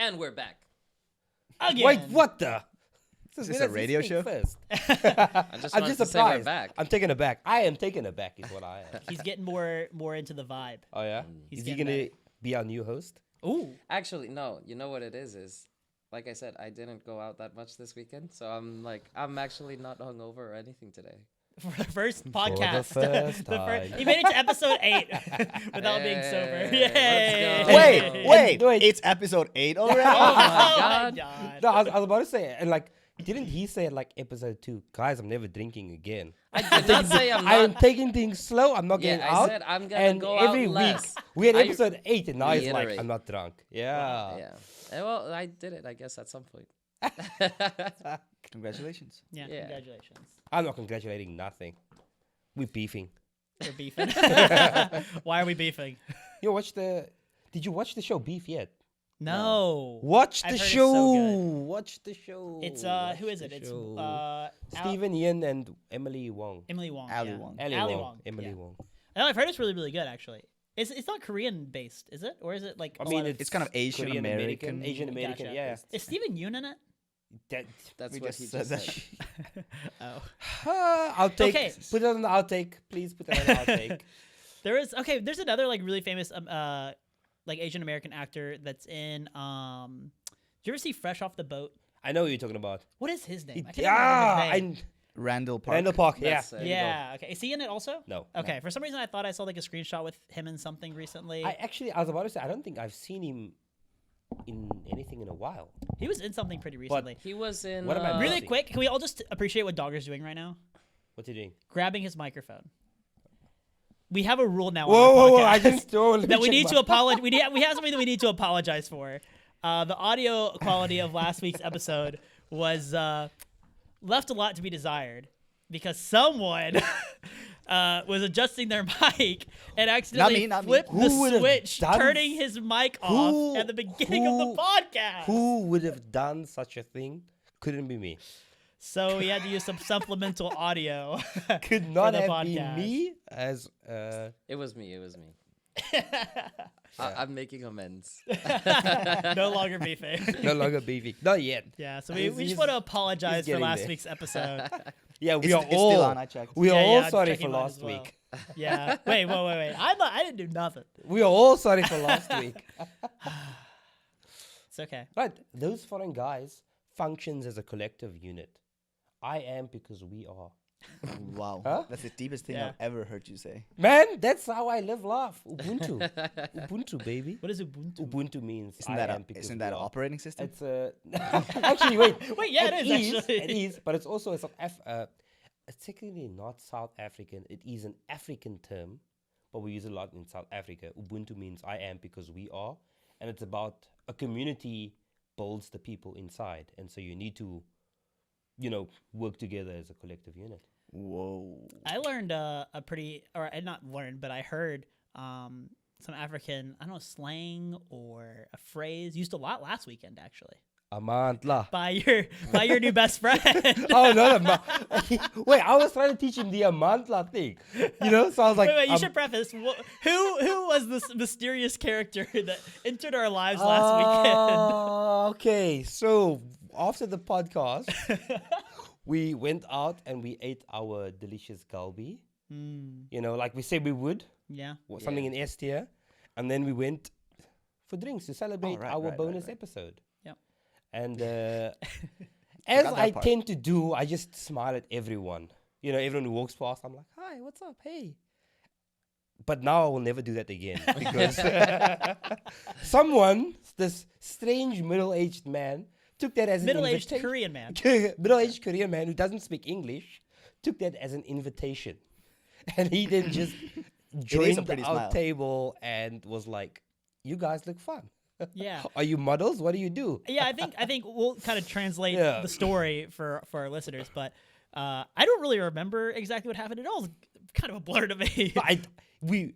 And we're back. Again. Wait, what the? Is this a radio show? First. I just I'm wanted just to say we're surprised. back. I'm taken aback. I am taken aback is what I am. He's getting more into the vibe. Oh, yeah? He's Is he getting going to be our new host? Ooh. Actually, no. You know what it is like I said, I didn't go out that much this weekend, so I'm actually not hungover or anything today. For the first podcast. For the first time. He made it to episode 8 without being sober. Hey, Yay! let's go. Wait, it's episode 8 already? Oh my Oh god. No, I was about to say, and like, didn't he say like episode 2? Guys, I'm never drinking again. I did not say I'm I am not. taking things slow. I'm not Yeah, getting I out. said I'm gonna and go every out week less. we had I episode 8, and now he's like, reiterate. I'm not drunk. Yeah. Yeah. Well, I did it, I guess, at some point. Congratulations. Yeah, Yeah. congratulations. I'm not congratulating nothing. We're beefing. We're beefing. Why are we beefing? Did you watch the show Beef yet? No. Watch I've the heard it's show. so good. Watch the show. It's Watch who is the it? It's show. Stephen Yin and Emily Wong. Emily Wong. Ali yeah. Wong. Ali Wong. Emily yeah. Wong. No, I've heard it's really, really good actually. It's not Korean based, is it? Or is it like I a mean, lot of- It's kind of Asian Korean American. Asian American. Gotcha. Yeah. Is Stephen Yoon in it? That, That's We what just he said just that. said. Oh. I'll take. Okay. Put it on the outtake, please. Put it on the outtake. There's another like really famous like Asian American actor that's in did you ever see Fresh Off the Boat? I know what you're talking about. What is his name? I can't Yeah, remember his name. Randall Park. Randall Park. Yeah. That's it. Yeah, okay. Is he in it also? No. Okay, for some reason I thought I saw like a screenshot with him in something recently. I was about to say I don't think I've seen him in anything in a while. He was in something pretty recently. He was in. What am I Really missing? quick, can we all just appreciate what Dogger's doing right now? What's he doing? Grabbing his microphone. We have a rule now Whoa, on whoa, the whoa! I podcast just let me that we check need my- to apologize. We have something that we need to apologize for. The audio quality of last week's episode was left a lot to be desired because someone was adjusting their mic and accidentally not me. flipped Who the would've switch, done- turning his mic off at the beginning of the podcast. Who would have done such a thing? Couldn't be me. So we had to use some supplemental audio. Could not the have been podcast. me as It was me. I'm making amends. No longer beefing. no longer beefing. Not yet. Yeah, so He's- we just he's- want to apologize for getting last there. week's episode. Yeah, we It's- are it's all still on, I checked. we are Yeah, all I'm sorry checking for mine last as well. week. Yeah. Wait. I didn't do nothing. We are all sorry for last week. It's okay. Right, those foreign guys functions as a collective unit. I am because we are. Wow. Huh? That's the deepest thing Yeah. I've ever heard you say. Man, that's how I live life. Ubuntu. Ubuntu, baby. What is Ubuntu? Ubuntu means Isn't I that am because isn't we that an are. operating system? It's actually wait. Wait, yeah, it is, actually. It is, but it's also it's technically not South African. It is an African term, but we use it a lot in South Africa. Ubuntu means I am because we are, and it's about a community builds the people inside, and so you need to, work together as a collective unit. Whoa. I learned I not learned, but I heard some African, I don't know, slang or a phrase used a lot last weekend actually Amantla. by your new best friend. Oh no! Wait, I was trying to teach him the Amantla thing, So I was like, wait, you should preface. Who was this mysterious character that entered our lives last weekend? Okay, so after the podcast, we went out and we ate our delicious galbi. Like we said we would, Yeah. something in S tier, and then we went for drinks to celebrate our right, bonus right. episode. Yep. And as Forgot that I part. tend to do, I just smile at everyone. Everyone who walks past, I'm like, hi, what's up? Hey. But now I will never do that again because this strange middle-aged man, took that as Middle-aged an Korean man. middle-aged Korean man who doesn't speak English, took that as an invitation. And he then just joined pretty our smile. table and was like, you guys look fun. Yeah. Are you models? What do you do? Yeah, I think we'll kind of translate Yeah. the story for our listeners, but I don't really remember exactly what happened. It all was kind of a blur to me. We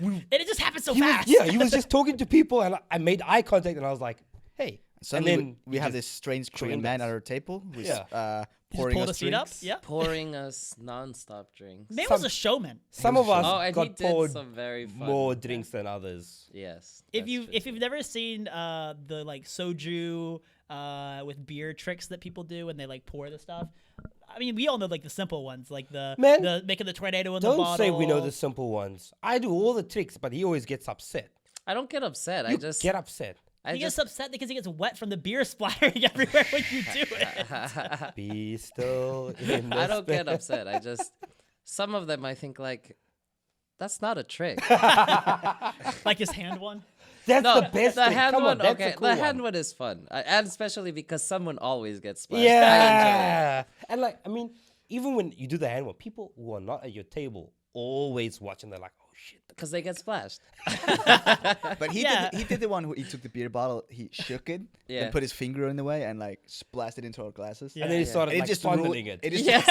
And it just happened so he was, fast. yeah, he was just talking to people and I made eye contact and I was like, hey. Suddenly, then we you have just this strange throw Korean man index. at our table who's Yeah. pouring pull us the seat up. drinks. Yep. Pouring us non-stop drinks. Man Some- was a showman. Some was of us Oh, and he got did poured some very fun. more drinks than others. Yes. If that's you true if too. you've never seen the like soju with beer tricks that people do when they like pour the stuff. I mean, we all know like the simple ones, like the Man, making the tornado in the Don't bottle. say we know the simple ones. I do all the tricks, but he always gets upset. I don't get upset. I You just get upset. I He just gets upset because he gets wet from the beer splattering everywhere when you do it. Be still in the I don't get spirit. upset. I just some of them I think like that's not a trick. Like his hand one. That's No, the best the thing. hand Come one. on, that's Okay, a cool the hand one. one is fun, and especially because someone always gets splashed. I Yeah. And like, I mean, even when you do the hand one, people who are not at your table always watching. They're like, oh shit. because they get splashed. But Yeah. he did the one who he took the beer bottle, he shook it, Yeah. and put his finger in the way and like splashed it into our glasses. Yeah. And then he started And it like just fondling ruined- it. It just Yes,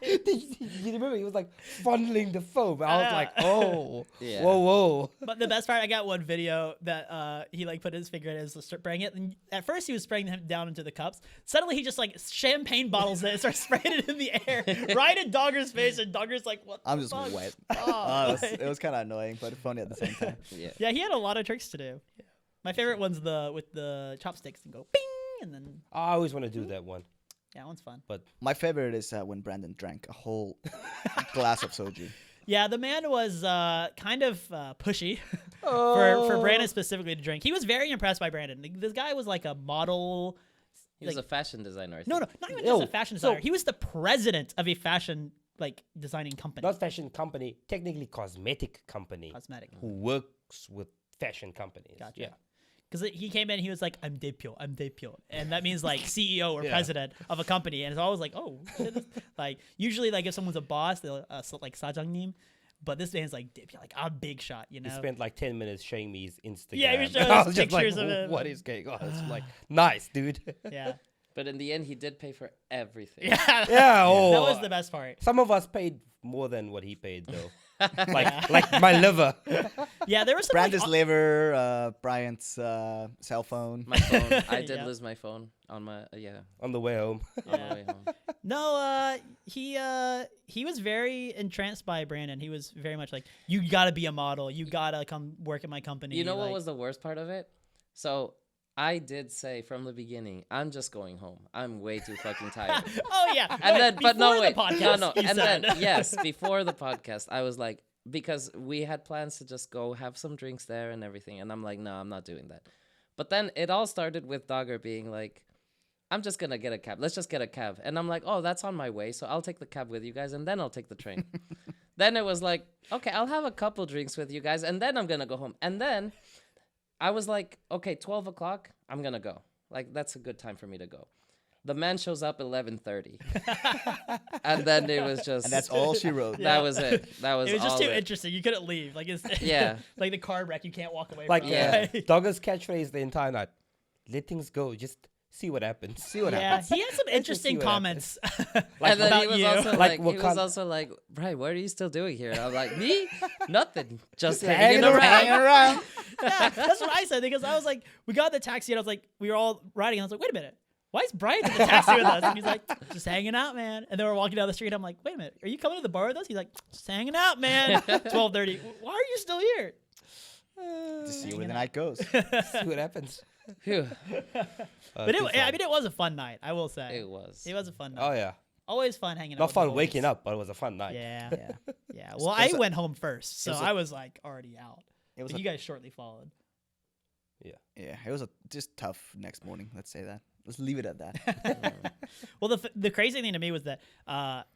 he did. You remember he was like fondling the foam. I was like, oh, Yeah. whoa. But the best part, I got one video that he like put his finger in his spraying it, and at first he was spraying them down into the cups. Suddenly he just like champagne bottles it and starts spraying it in the air right in Dogger's face, and Dogger's like, "What?" I'm the just fuck? wet. Oh, It was kind of annoying, but funny at the same time. Yeah. yeah, he had a lot of tricks to do. My favorite one's the with the chopsticks and go bing, and then I always want to do that one. yeah, that one's fun. My favorite is when Brandon drank a whole glass of soju. Yeah, the man was kind of pushy Oh. for Brandon specifically to drink. He was very impressed by Brandon. This guy was like a model. He was Like- a fashion designer. I No, think. not even Yo, just a fashion so- designer. He was the president of a fashion like designing company. Not fashion company, technically cosmetic company Cosmetic. who works with fashion companies. Gotcha. Yeah. Because he came in, he was like, "I'm Daepyo, I'm Daepyo," and that means like CEO or Yeah. president of a company. And it's always like, "Oh, shit, like usually like if someone's a boss, they'll like sajangnim, but this man's like Daepyo, like I'm big shot, you know." He spent like 10 minutes showing me his Instagram. Yeah, he was showing I us was just pictures like, of him. what is going on? It's like, nice, dude. Yeah, But in the end, he did pay for everything. yeah, Yeah, oh. that was the best part. Some of us paid more than what he paid, though. like my liver. Yeah, there was some Brandon's like, liver, Brian's cell phone. My phone. I did Yeah. lose my phone on my On the way home. on my way home. no, he was very entranced by Brandon. He was very much like, "You gotta be a model. You gotta come work at my company." You know what like- was the worst part of it? So I did say from the beginning, I'm just going home. I'm way too fucking tired. Oh yeah, And wait, then, but no, before wait, the podcast, no, you and said. then yes, before the podcast, I was like, because we had plans to just go have some drinks there and everything, and I'm like, no, I'm not doing that. But then it all started with Dogger being like, I'm just gonna get a cab. Let's just get a cab, and I'm like, oh, that's on my way, so I'll take the cab with you guys, and then I'll take the train. Then it was like, okay, I'll have a couple drinks with you guys, and then I'm gonna go home, and then I was like, okay, 12 o'clock, I'm gonna go. Like, that's a good time for me to go. The man shows up 11:30, and then it was just And that's all she wrote. Yeah. that was it. That was It was just all too it. interesting. You couldn't leave. Like it's Yeah. like the car wreck. You can't walk away Like, from. Yeah. Dogger's catchphrase the entire night. Let things go. Just see what happens. See what Yeah, happens. he had some see interesting what comments And then about he was you. also Like, like, what he kind- was also like, Brian, what are you still doing here? And I'm like, me? Nothing. Just hanging hanging Hanging around. around. Yeah, that's what I said because I was like, we got in the taxi and I was like, we were all riding. And I was like, wait a minute, why is Brian in the taxi with us? And he's like, just hanging out, man. And then we're walking down the street. I'm like, wait a minute, are you coming to the bar with us? He's like, just hanging out, man. 12:30. Why are you still here? To see where the night goes. See what happens. Phew. But too I fun. mean, it was a fun night. I will say, It was. it was a fun night. Oh, yeah. Always fun hanging out. Not with the fun boys. waking up, but it was a fun night. Yeah, yeah. Well, I went home first, so was a- I was like already out. It was But a, you guys shortly followed. yeah, it was a just tough next morning. Let's say that. Let's leave it at that. Well, the crazy thing to me was that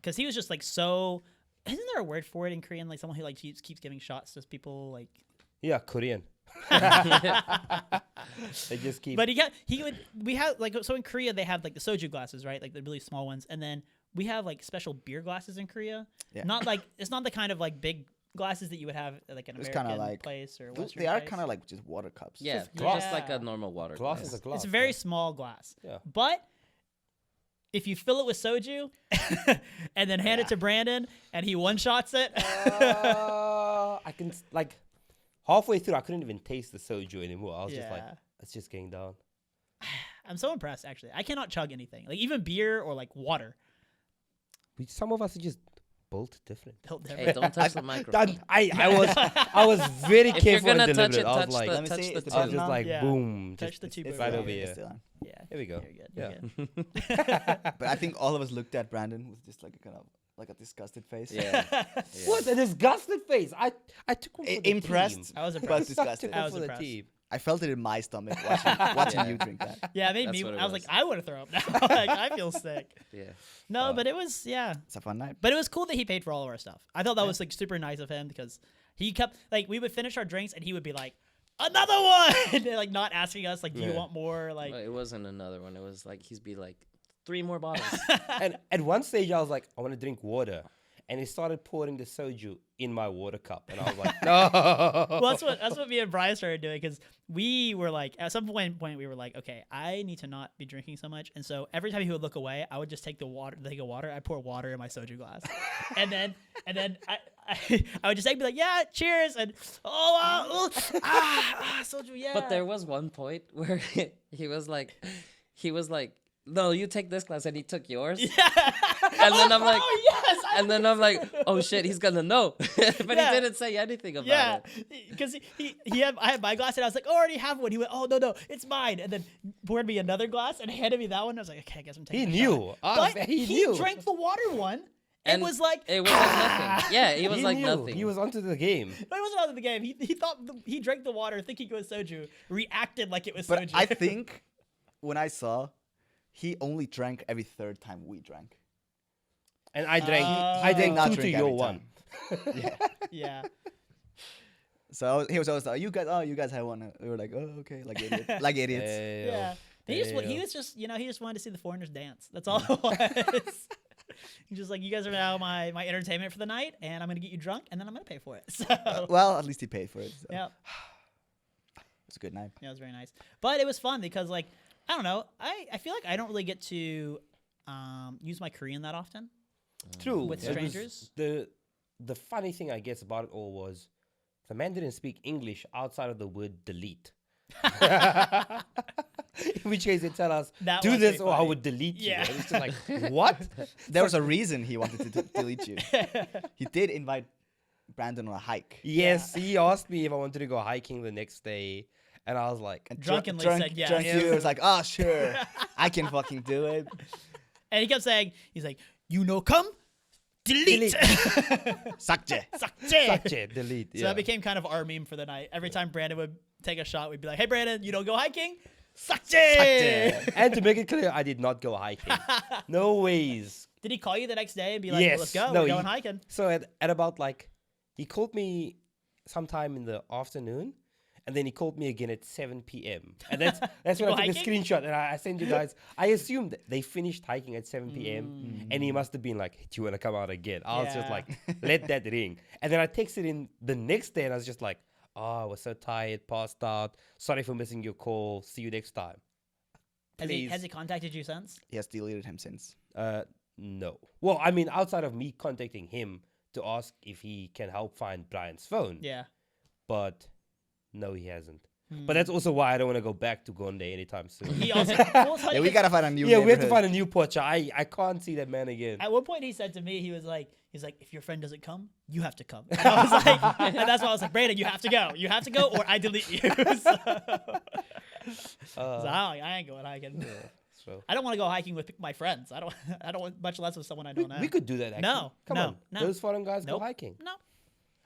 because he was just like so. Isn't there a word for it in Korean? Like someone who like keeps giving shots to people like. Yeah, Korean. They just keep. But we have like so in Korea they have like the soju glasses, right? Like the really small ones, and then we have like special beer glasses in Korea. Yeah. Not like it's not the kind of like big glasses that you would have at like an It's kinda American like- place or Those- Western they are place. kind of like just water cups. Yeah, Just they're just glass. like a normal water glass glass. is a glass. It's a very yeah. small glass. Yeah. But if you fill it with soju and then hand it Yeah. to Brandon and he one shots it. I can like halfway through, I couldn't even taste the soju anymore. I was just like, Yeah. it's just getting down. I'm so impressed. Actually, I cannot chug anything, like even beer or like water. Some of us are just built different. Built Hey, different. don't touch the microphone. I was very If you're careful and gonna touch deliberate. it, I was touch like, the Let me touch see, the is the I was button just on? like, Yeah. boom, Touch just the tube right over over here. here. Still on. Yeah. Here we go. You're good. Yeah. You're good. But I think all of us looked at Brandon with just like a kind of like a disgusted face. Yeah. What a disgusted face! I took one for the Impressed, team. I was but impressed. disgusted. I was for the impressed. team. I felt it in my stomach watching Yeah. you drink that. Yeah, it made That's me. what it I was was. like, I want to throw up now. Like, I feel sick. Yeah. No, but it was It's a fun night. But it was cool that he paid for all of our stuff. I thought that was like super nice of him because he kept like we would finish our drinks and he would be like, another one, and, like not asking us like, do you Yeah. want more? Like, Well, it wasn't another one. It was like he'd be like 3 more bottles. And at one stage, I was like, I want to drink water. And he started pouring the soju in my water cup. And I was like, no. well, that's what me and Brian started doing because we were like at some point we were like, okay, I need to not be drinking so much, and so every time he would look away, I would just take I pour water in my soju glass, and then I would just be like, yeah, cheers, and soju, yeah. But there was one point where he was like, no, you take this glass, and he took yours. yeah. And then I'm like, oh yes, and then I'm like, oh shit, he's gonna know. But Yeah. he didn't say anything about yeah, it. because I had my glass and I was like, oh, I already have one. He went, oh no, it's mine, and then poured me another glass and handed me that one. I was like, okay, I guess I'm taking. He a shot. knew. But He he knew. drank the water one. And It was like it was like nothing. Yeah, he was He like knew. nothing. He was onto the game. No, he wasn't out of the game. He thought he drank the water thinking it was soju, reacted like it was But soju. I think when I saw, he only drank every third time we drank. And I drank, He drank not 2 to drink your every 1. time. yeah. So he was always like, you guys have one. We were like, oh, okay, like idiots. Like idiots. Yeah. He Damn. was just, he just wanted to see the foreigners dance. That's all it was. He's just like, you guys are now my entertainment for the night, and I'm gonna get you drunk, and then I'm gonna pay for it. So Well, at least he paid for it. So. yeah, It's a good night. yeah, it was very nice. But it was fun because like I don't know, I feel like I don't really get to use my Korean that often. True. With It was strangers? The funny thing, I guess, about it all was the man didn't speak English outside of the word delete. In which case they tell us, That do was this pretty or I funny. would delete you. Yeah. And it's just like, what? There was a reason he wanted to delete you. He did invite Brandon on a hike. Yes, he asked me if I wanted to go hiking the next day. And I was like, And Drunkenly said yes. Drunk you was like, oh, sure. I can fucking do it. And he kept saying, he's like, come, delete. Sakje. Sakche, delete. So that became kind of our meme for the night. Every time Brandon would take a shot, we'd be like, hey, Brandon, you don't go hiking? Sakje! And to make it clear, I did not go hiking. No ways. Did he call you the next day and be like, Yes. well, let's go, No, we're going he- hiking? So at about like, he called me sometime in the afternoon, and then he called me again at 7 p.m. And that's when go I took a hiking? screenshot and I sent you guys. I assumed that they finished hiking at 7 p.m. And he must have been like, do you want to come out again? I was just Yeah. like, let that ring. And then I texted in the next day and I was just like, oh, I was so tired, passed out. Sorry for missing your call. See you next time. Please. Has he contacted you since? He has deleted him since. No. Well, I mean, outside of me contacting him to ask if he can help find Brian's phone. Yeah. But no, he hasn't. But that's also why I don't want to go back to Gonde anytime soon. He also, well, Yeah, we gotta find a new Yeah, we have to neighborhood. find a new poacher. I can't see that man again. At one point, he said to me, he's like, if your friend doesn't come, you have to come. And I was like, and that's why I was like, Brandon, you have to go, or I delete you. So, I ain't going hiking. So I don't want to go hiking with my friends. I don't want much less with someone I don't know. we could do that. Actually. No, come no, on. no. Those foreign guys Nope. go hiking, No,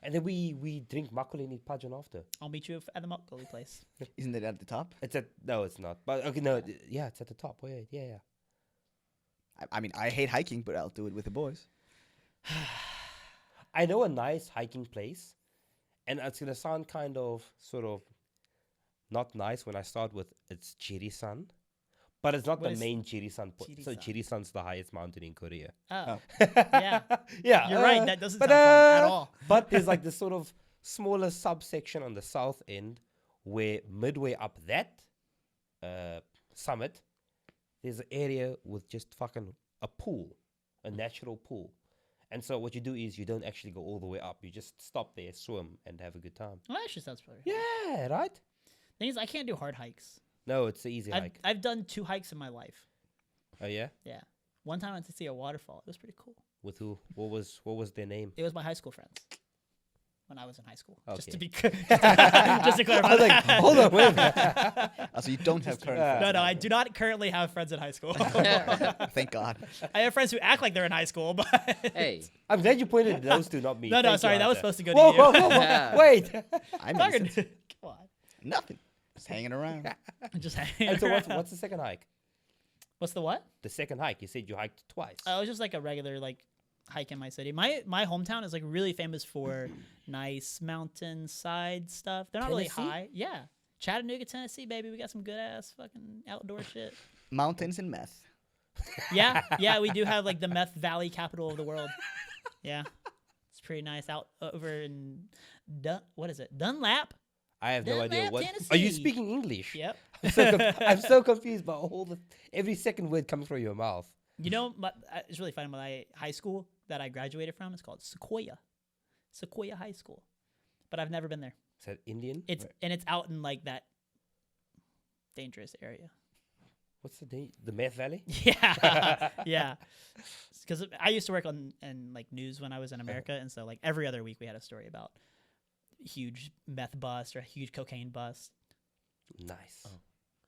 and then we drink makgeolli and eat pajan after. I'll meet you at the Makgeolli place. Isn't it at the top? It's at no, it's not. But okay, no, yeah, it's at the top. Wait, yeah. I mean, I hate hiking, but I'll do it with the boys. I know a nice hiking place, and it's gonna sound kind of sort of not nice when I start with it's Jirisan, but it's not What the is main Jirisan. So Jirisan? Jirisan's the highest mountain in Korea. Oh, Oh. yeah. Yeah, You're right, that doesn't but, sound fun at all. But there's like this sort of smaller subsection on the south end where midway up that summit, there's an area with just fucking a pool, a natural pool. And so what you do is you don't actually go all the way up. You just stop there, swim, and have a good time. Well, that actually sounds pretty. Yeah, right? Thing is, I can't do hard hikes. No, it's the easy hike. I've done 2 hikes in my life. Oh yeah. Yeah. One time I went to see a waterfall. It was pretty cool. With who? What was their name? It was my high school friends. When I was in high school. Just to Okay. be just to clarify. I was like, that. hold on, wait a minute. Also, you don't have current Yeah. friends. No, I do not currently have friends in high school. Thank God. I have friends who act like they're in high school, but Hey, I'm glad you pointed those two, not me. no, Thank sorry, you, that was Arthur. supposed to go Whoa, to you. whoa, whoa, whoa. Yeah. Wait. I'm Fucking- innocent. Come on, Nothing. Just hanging around. just hanging And so around. what's the second hike? What's the what? The second hike. You said you hiked twice. It was just like a regular hike in my city. My hometown is like really famous for nice mountainside stuff. They're not really Tennessee? high. Yeah, Chattanooga, Tennessee, baby. We got some good ass fucking outdoor shit. Mountains and meth. Yeah, we do have like the meth valley capital of the world. Yeah, it's pretty nice out over in what is it? Dunlap. I have no idea Dunlap, what. Are you Tennessee. speaking English? Yep. I'm so confused by every second word coming from your mouth. You know, it's really funny. My high school that I graduated from is called Sequoia High School, but I've never been there. Is that Indian? It's out in like that dangerous area. What's the Meth Valley? Yeah, yeah. Because I used to work in like news when I was in America, and so like every other week we had a story about huge meth bust or a huge cocaine bust. Nice.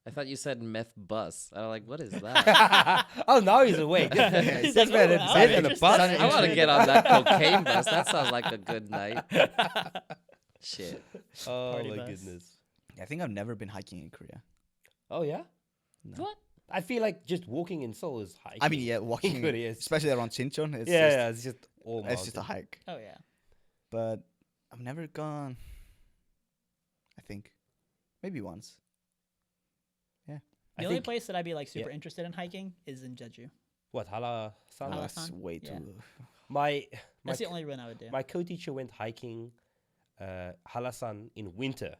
I thought you said meth bus. I was like, what is that? Oh, now he's awake. He's That's like, better oh, than wow, meth and a interesting. bus. I want to get on that cocaine bus. That sounds like a good night. Shit. Oh Party my bus. goodness. I think I've never been hiking in Korea. Oh yeah. No. What? I feel like just walking in Seoul is hiking. I mean, yeah, walking, Korea is- especially around Sinchon, it's yeah, it's just all it's just a mountain. hike. Oh yeah. But I've never gone. I think maybe once. I The only think- place that I'd be like super yeah. interested in hiking is in Jeju. What Hala San? Hala. That's Alasan? way Yeah. too. My That's the only one I would do. my co-teacher went hiking Halasan in winter,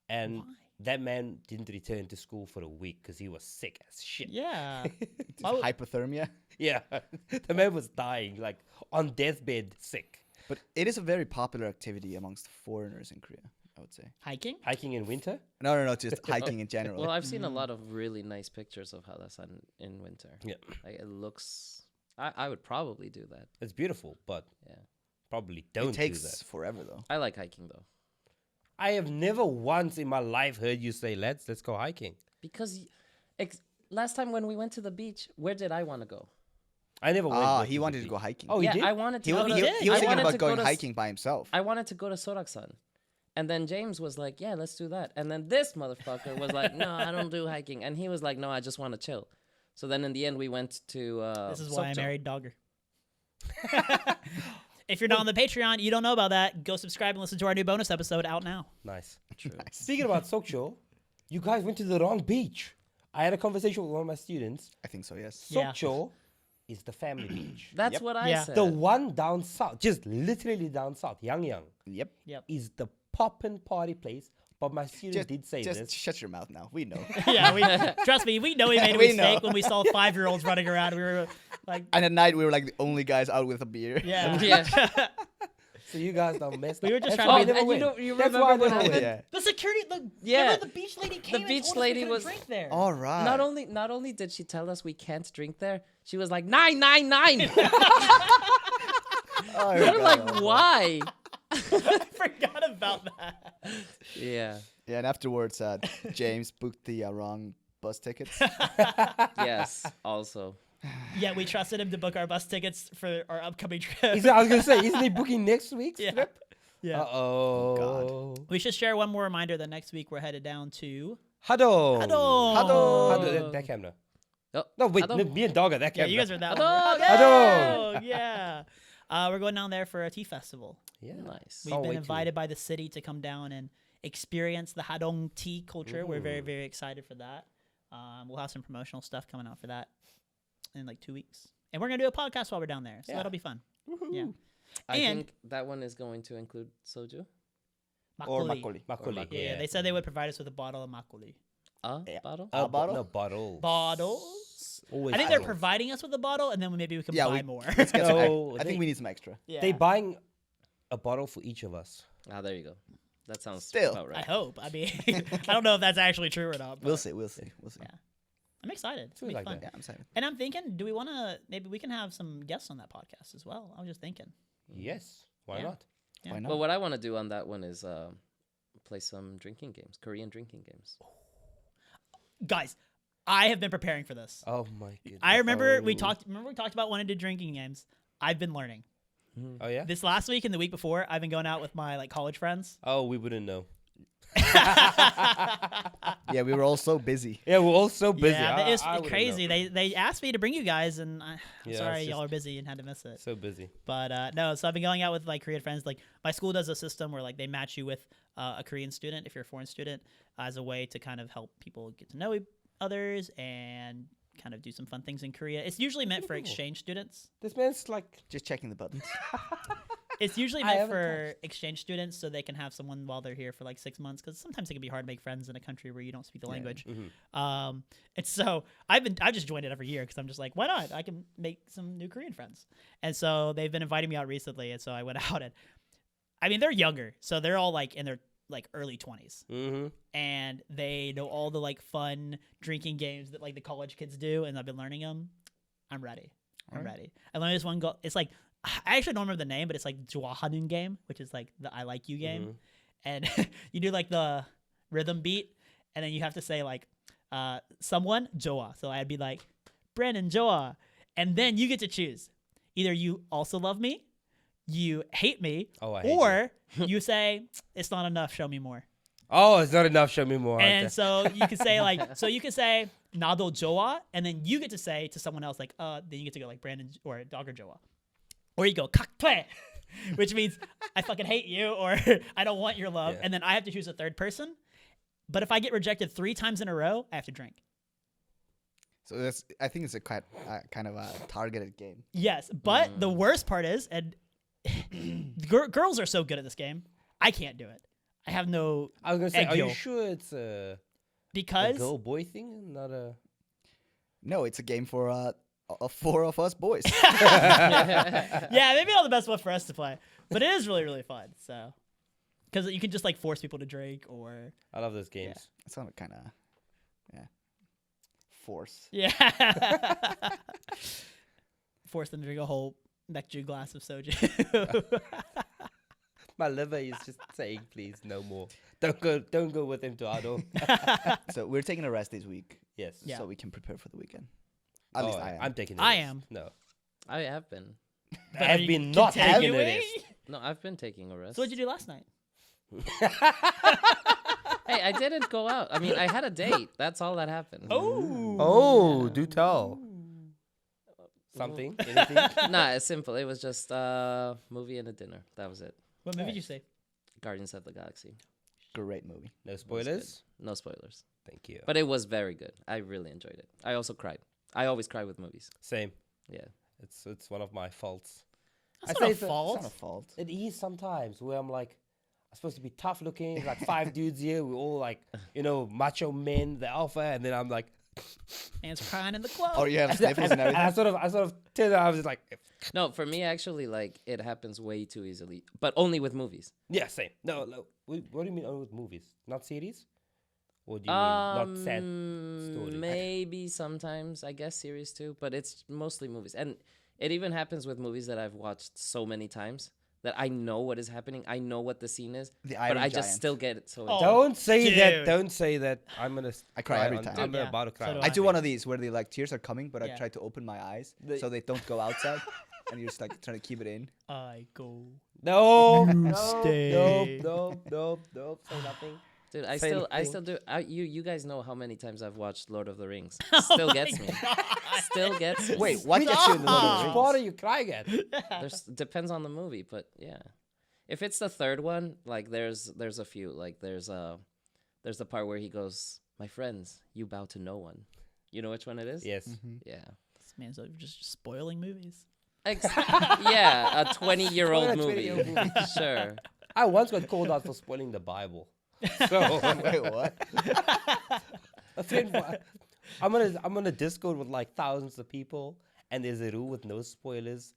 and Why? that man didn't return to school for a week because he was sick as shit. Yeah. Just Why would- hypothermia. Yeah, the man was dying, like on deathbed, sick. But it is a very popular activity amongst foreigners in Korea, I would say. Hiking? Hiking in winter. No, just hiking in general. Well, I've seen a lot of really nice pictures of Halasan in winter. Yeah, Like it looks. I would probably do that. it's beautiful, but Yeah. probably don't it takes do that. forever though. I like hiking though I have never once in my life heard you say, let's go hiking." because last time when we went to the beach, where did I want to go? I never went. Ah, with he you wanted to beach. go hiking. Oh, he yeah, did? I wanted to. he, go wa- to, he, did. he was I thinking wanted about to go going to hiking by himself. I wanted to go to Soraksan. And then James was like, yeah, let's do that. And then this motherfucker was like, no, I don't do hiking. And he was like, no, I just want to chill. So then in the end, we went to This is why I Sokcho. married Dogger. If you're not on the Patreon, you don't know about that, go subscribe and listen to our new bonus episode out now. Nice. True. Nice. Speaking about Sokcho, you guys went to the wrong beach. I had a conversation with one of my students. I think so, yes. Yeah. Sokcho is the family beach. That's Yep. what I Yeah. said. The one down south, just literally down south, Yang, Yep. Yep. is the poppin' party place. But my student did say just this. shut your mouth now. We know. Yeah, trust me, we know we made a We mistake know. when we saw 5-year-olds running around. We were like, And at night we were like the only guys out with a beer. yeah. Yeah. So you guys don't mess We were just That's trying why to I be- never and you went. don't- you That's remember why I what never happened? went. Yeah. The security, Yeah. remember the beach lady came and beach told us lady we was- couldn't drink there. All right. Not only did she tell us we can't drink there, she was like 999. Oh, I We're forgot like, about that. why? I forgot about that. Yeah. Yeah, and afterwards, James booked the wrong bus tickets. Yes. Also. Yeah, we trusted him to book our bus tickets for our upcoming trip. I was gonna say, isn't he booking next week's Yeah. trip? Yeah. Uh-oh. We should share one more reminder that next week we're headed down to Hado. Hadong. Hado, that camera. Oh, No, wait, Hadong. me and Dog are that Yeah, camera. you guys are that Hadong. one. Hadong. Yeah. We're going down there for a tea festival. Yeah. Nice. We've Can't been wait to. invited by the city to come down and experience the Hadong tea culture. We're very, very excited for that. We'll have some promotional stuff coming out for that in like 2 weeks. And we're going to do a podcast while we're down there. So Yeah. that'll be fun. Yeah. I And- think that one is going to include soju. Or Makgeolli. makgeolli. Makgeolli. Yeah, they said they would provide us with a bottle of makgeolli. Yeah. Bottle? A bottle? No, bottles. Bottles? Always I think they're bottles. providing us with a bottle, and then maybe we can Yeah, buy we- more. Let's get some No, I think we need some extra. Yeah. They buying a bottle for each of us. Ah, there you go. That sounds Still. about I right. hope. I mean, I don't know if that's actually true or not. But We'll see. We'll see. We'll see. Yeah. I'm excited. It's Feels gonna be like fun. that. Yeah, I'm excited. And I'm thinking, do we want to? Maybe we can have some guests on that podcast as well. I was just thinking. Yes. Why Yeah. not? Yeah. Why not? But what I want to do on that one is play some drinking games, Korean drinking games. Guys, I have been preparing for this. Oh my goodness. I remember we Oh. talked. Remember we talked about wanting to do drinking games. I've been learning. Oh yeah. This last week and the week before, I've been going out with my like college friends. Oh, we wouldn't know. Yeah, we were all so busy. Yeah, we're all so busy. Yeah, it's I wouldn't crazy. know. They asked me to bring you guys, and I'm Yeah, sorry it's y'all just- are busy and had to miss it. So busy. But no, so I've been going out with like Korean friends. Like my school does a system where like they match you with a Korean student if you're a foreign student as a way to kind of help people get to know others and kind of do some fun things in Korea. It's usually meant for Cool. exchange students. This man's like. Just checking the buttons. It's usually I meant haven't for exchange students so they can have someone while they're here for like 6 months because sometimes it can be hard to make friends in a country where you don't speak the language. Mhm. And so I've just joined it every year because I'm just like, why not? I can make some new Korean friends. And so they've been inviting me out recently, and so I went out and I mean they're younger, so they're all like in their like early 20s, Mm-hmm. and they know all the like fun drinking games that like the college kids do, and I've been learning them. I'm ready. I'm Alright. ready. I learned this one. It's like I actually don't remember the name, but it's like Joahanun game, which is like the I like you game, Mhm. and you do like the rhythm beat, and then you have to say like someone Joa. So I'd be like Brandon Joa, and then you get to choose. Either you also love me, you hate me, Oh, I hate or you say it's not enough. Show me more. Oh, it's not enough. Show me more. And so you can say like, so you can say Nado Joa, and then you get to say to someone else like, then you get to go like Brandon or Dogger Joa, or you go kakpue, which means I fucking hate you or I don't want your love, Yeah. and then I have to choose a third person. But if I get rejected 3 times in a row, I have to drink. So I think it's a quite kind of a targeted game. Yes, but the worst part is, and girls are so good at this game, I can't do it. I have no I was gonna say, egg are you yolk. sure it's a because girl boy thing, not a? No, it's a game for 4 of us boys. yeah, maybe not the best one for us to play, but it is really really fun. So because you can just like force people to drink or I love those games. It's not kind of force. yeah, force them to drink a whole Mekju glass of soju. My liver is just saying, please, no more. Don't go with him to Ado. So we're taking a rest this week, Yes. Yeah. so we can prepare for the weekend. At least I am. I'm taking. I rest. am. No. I have been. But I are have you been not taking a continuing? rest. No, I've been taking a rest. So what'd you do last night? Hey, I didn't go out. I mean, I had a date. That's all that happened. Oh, do tell. Something? Anything? Nah, it's simple. It was just a movie and a dinner. That was it. What movie did you Nice. say? Guardians of the Galaxy. Great movie. No It was spoilers. good. No spoilers. Thank you. But it was very good. I really enjoyed it. I also cried. I always cry with movies. Same. Yeah. It's one of my faults. That's I not say a it's a- fault. It's not a fault. It is sometimes where I'm like, I'm supposed to be tough looking, like 5 dudes here. We're all like, macho men, the alpha, and then I'm like, Man's crying in the club. Or you have sniffles and and everything. I sort of turned around, I was just like, No, for me, actually, like, it happens way too easily. But only with movies. yeah, same. No, what do you mean only with movies? Not series? Or do you mean not sad story? Maybe sometimes, I guess, series too. But it's mostly movies. And it even happens with movies that I've watched so many times that I know what is happening. I know what the scene is. The But Iron I just Giant. still get it so Oh, into Don't say that. dude. Don't say that. I'm gonna. I cry every on- time. I'm Dude, yeah. about to cry. So do I do I. one of these where the like tears are coming, but Yeah. I try to open my eyes The- so they don't go outside, and you're just like trying to keep it in. I go. No, stay. no. Say nothing. Dude, I Say still nothing. do. You guys know how many times I've watched Lord of the Rings. Still gets me. Still gets me. Wait, what gets you in the Lord of the Which Rings? part are you crying at? Depends on the movie, but yeah. If it's the third one, like there's a few. Like there's the part where he goes, "My friends, you bow to no one." You know which one it is? Yes. Yeah. This man's just spoiling movies. Yeah, a 20-year-old Spoil a movie. 20-year-old movie. Sure. I once got called out for spoiling the Bible. So Wait, what? a friend, I'm on a Discord with like thousands of people, and there's a rule with no spoilers.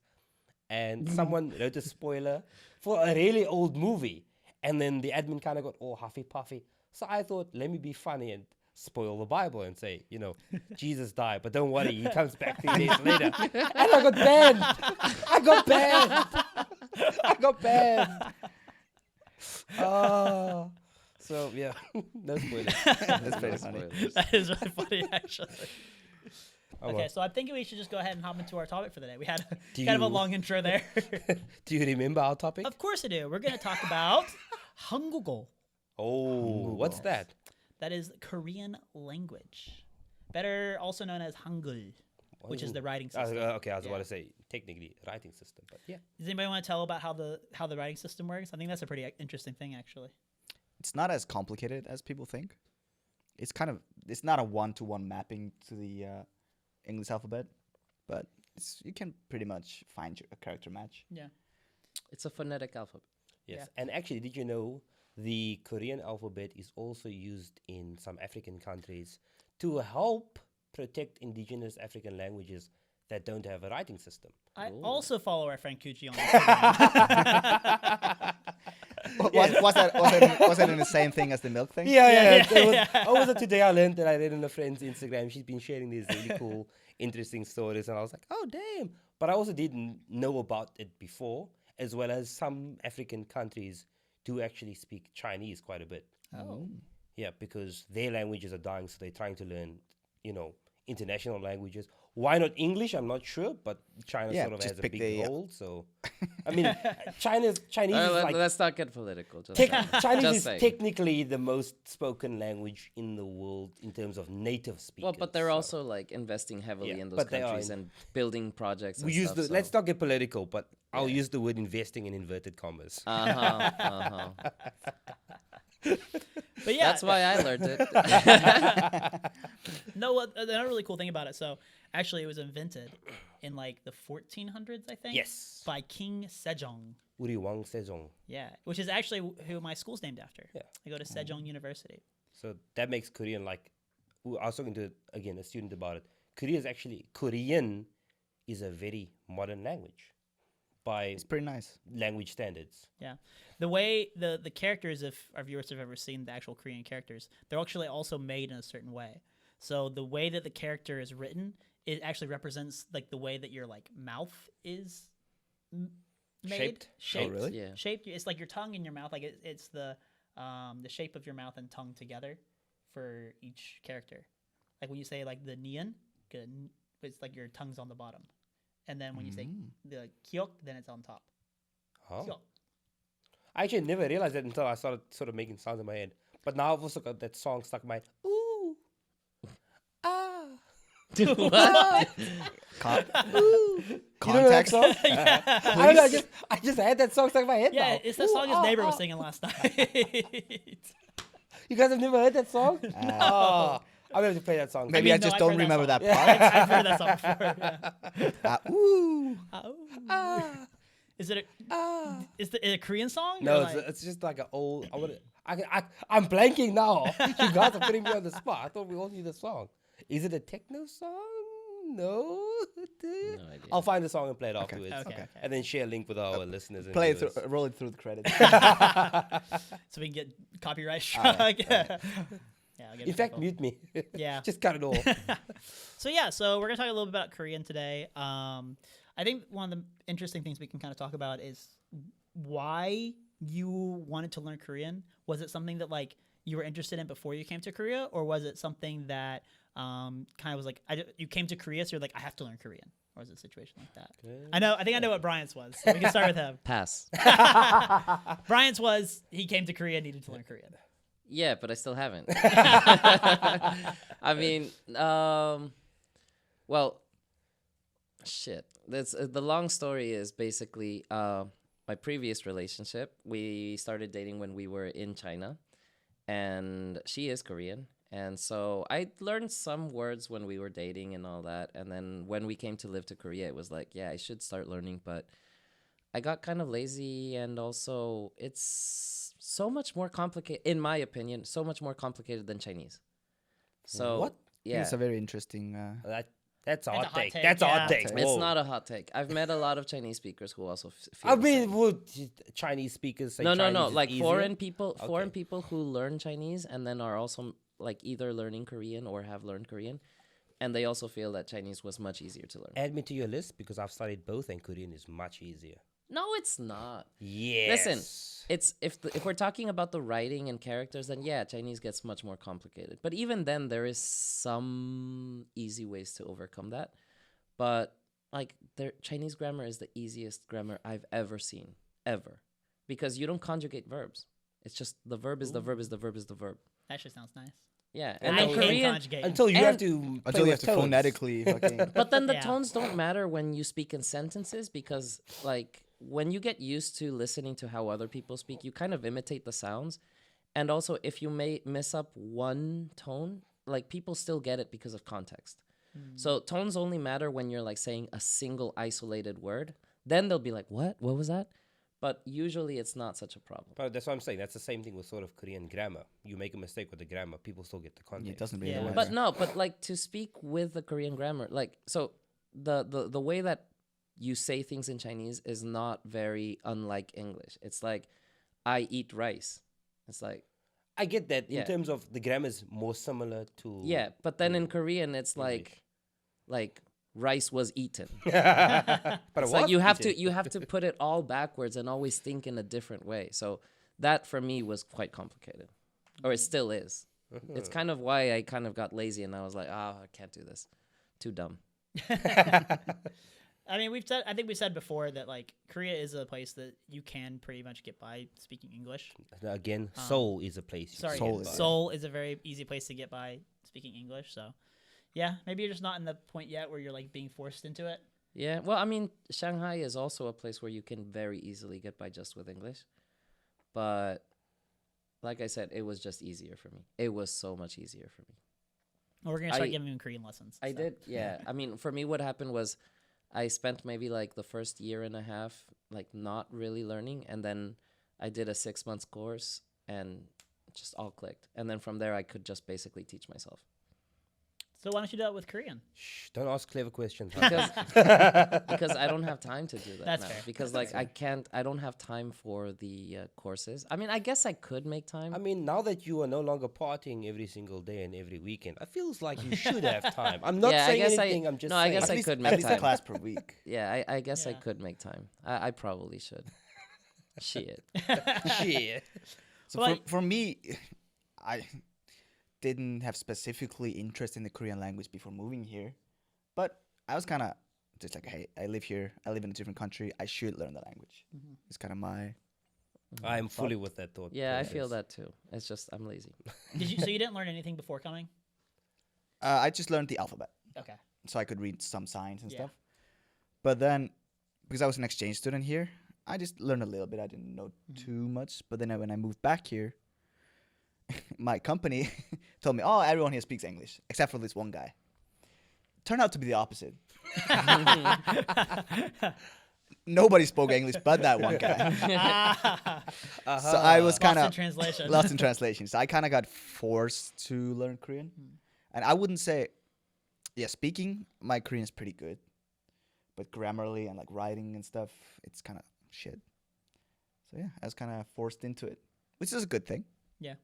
And someone wrote a spoiler for a really old movie, And then the admin kind of got all huffy puffy. So I thought, let me be funny and spoil the Bible and say, Jesus died, but don't worry, he comes back 3 days later. And I got banned. I got banned. I got banned. Oh. So, yeah, no spoilers. That's pretty funny. Spoilers. That is really funny, actually. Oh, Okay, well. so I'm thinking we should just go ahead and hop into our topic for the day. We had Do kind of a you- long intro there. Do you remember our topic? Of course I do. We're going to talk about Hangul. Oh, what's that? That is Korean language, better also known as Hangul, which is the writing system. Okay, I was Yeah. about to say technically writing system, but yeah. Does anybody want to tell about how the writing system works? I think that's a pretty interesting thing, actually. It's not as complicated as people think. It's not a one-to-one mapping to the English alphabet, but you can pretty much find a character match. Yeah. It's a phonetic alphabet. Yes. Yeah. And actually, did you know the Korean alphabet is also used in some African countries to help protect indigenous African languages that don't have a writing system? I Ooh. also follow our friend Kuchi on Instagram. Was that in the same thing as the milk thing? Yeah. Yeah. Was it today I learned that I read on a friend's Instagram. She's been sharing these really cool, interesting stories. And I was like, oh, damn. But I also didn't know about it before, as well as some African countries do actually speak Chinese quite a bit. Oh. Yeah, because their languages are dying, so they're trying to learn, international languages. Why not English? I'm not sure, but China Yeah, sort of just has a pick big the- hold. So, I mean, Chinese is like Let's not get political. Just Tec- saying. Chinese Just is saying. technically the most spoken language in the world in terms of native speakers. Well, but they're so also like investing heavily Yeah, in those but they are countries in- and building projects. we and use stuff, let's not get political, but I'll Yeah. use the word investing in inverted commas. But yeah, That's why I learned it. no, another really cool thing about it. So actually, it was invented in like the 1400s, I think. Yes. By King Sejong. Uri Wang Sejong. Yeah, which is actually who my school's named after. Yeah. I go to Sejong University. So that makes Korean like. I was talking to a student about it. Korean is a very modern language by It's pretty nice. language standards. Yeah, the way the characters, if our viewers have ever seen the actual Korean characters, they're actually also made in a certain way. So the way that the character is written, it actually represents like the way that your like mouth is made. Shaped? Oh, really? Yeah. Shaped. It's like your tongue and your mouth. Like it's the shape of your mouth and tongue together for each character. Like when you say like the nian, it's like your tongue's on the bottom, and then when you say the kyok, then it's on top. Oh. Kyok. I actually never realized that until I started sort of making sounds in my head. But now I've also got that song stuck in my head. Ooh. Ah. What? Ooh. You know that Context. song? I don't know. I just had that song stuck in my head Yeah, now. it's that Ooh, song his ah, neighbor was ah. singing last night. You guys have never heard that song? Oh, I'm going to play that song. Maybe I mean, no, just I've don't heard that remember song. that part. I've heard that song before. Yeah. Ooh. Oh. Is it is it a Korean song? No, or it's, like- it's just like an old. I'm blanking now. You guys are putting me on the spot. I thought we all knew the song. Is it a techno song? No. No idea. I'll find the song and play it afterwards. Okay. And then share a link with our listeners. And Play it viewers. through, roll it through the credits. so we can get copyright Alright, strike. Yeah, I'll get In fact, careful. mute me. Yeah. Just cut it all. So we're gonna talk a little bit about Korean today. I think one of the interesting things we can kind of talk about is why you wanted to learn Korean. Was it something that like you were interested in before you came to Korea, or was it something that kind of was like you came to Korea, so you're like, I have to learn Korean, or was it a situation like that? I think I know what Brian's was. So we can start with him. Pass. Brian's was he came to Korea and needed to learn Korean. Yeah, but I still haven't. I mean, well, shit. That's the long story is basically my previous relationship. We started dating when we were in China, and she is Korean. And so I learned some words when we were dating and all that. And then when we came to live to Korea, it was like, yeah, I should start learning. But I got kind of lazy, and also it's so much more complicated, in my opinion, so much more complicated than Chinese. So What? Yeah, It's a very interesting. That's a It's a hot hot take. take, That's a yeah. hot take. It's Whoa. not a hot take. I've met a lot of Chinese speakers who also feel I the mean, same. would Chinese speakers say No, no, Chinese no. is Like easier? foreign people, foreign Okay. people who learn Chinese and then are also like either learning Korean or have learned Korean, and they also feel that Chinese was much easier to learn. Add me to your list because I've studied both and Korean is much easier. No, it's not. Yes. Listen, it's if we're talking about the writing and characters, then yeah, Chinese gets much more complicated. But even then, there is some easy ways to overcome that. But like, Chinese grammar is the easiest grammar I've ever seen, ever, because you don't conjugate verbs. It's just the verb is the verb is the verb is the verb. That actually sounds nice. Yeah, I and then hate Korean. conjugating. Until you have And- to play Until you have with to tones. phonetically fucking. But then the Yeah. tones don't matter when you speak in sentences, because like when you get used to listening to how other people speak, you kind of imitate the sounds. And also, if you may miss up one tone, like people still get it because of context. So tones only matter when you're like saying a single isolated word. Then they'll be like, "What? What was that?" But usually it's not such a problem. But that's what I'm saying. That's the same thing with sort of Korean grammar. You make a mistake with the grammar, people still get the context. It doesn't really Yeah. matter. But no, but like to speak with the Korean grammar, like so the way that you say things in Chinese is not very unlike English. It's like I eat rice. It's like I get that in Yeah. terms of the grammar is more similar to. yeah, but then in Korean it's like rice was eaten. But It's like you have to put it all backwards and always think in a different way. So that for me was quite complicated, or it still is. It's kind of why I kind of got lazy and I was like, I can't do this, too dumb. I mean, I think we said before that like Korea is a place that you can pretty much get by speaking English. Again, Seoul is a place. you Sorry, can Seoul get is- by. Seoul is a very easy place to get by speaking English. So, yeah, maybe you're just not in the point yet where you're like being forced into it. Yeah, well, I mean, Shanghai is also a place where you can very easily get by just with English. But like I said, it was just easier for me. It was so much easier for me. Well, we're gonna start I- giving him Korean lessons. I so. did, yeah. I mean, for me, what happened was I spent maybe like the first year and a half like not really learning, and then I did a 6 months course and it just all clicked. And then from there, I could just basically teach myself. So why don't you do that with Korean? Shh, don't ask clever questions. Because I don't have time to do that That's now. fair. Because like I don't have time for the courses. I mean, I guess I could make time. I mean, now that you are no longer partying every single day and every weekend, I feels like you should have time. I'm not Yeah, I saying guess anything. I'm just no, I saying. guess I could at make least a time. class per week. Yeah, I guess I Yeah. could make time. I probably should. Shit. Shit. So Well, for me, I didn't have specifically interest in the Korean language before moving here, but I was kind of just like, hey, I live here. I live in a different country. I should learn the language. It's kind of my. I'm fully with that thought. Yeah, I feel process. that too. It's just I'm lazy. So you didn't learn anything before coming? I just learned the alphabet, Okay. so I could read some signs and Yeah. stuff. But then, because I was an exchange student here, I just learned a little bit. I didn't know too much. But then when I moved back here, my company told me, "Oh, everyone here speaks English except for this one guy." Turned out to be the opposite. Nobody spoke English but that one guy. So I was kind Lost in of translation. lost in translation. So I kind of got forced to learn Korean. And I wouldn't say, yeah, speaking, my Korean is pretty good. But grammarly and like writing and stuff, it's kind of shit. So yeah, I was kind of forced into it, which is a good thing. Yeah.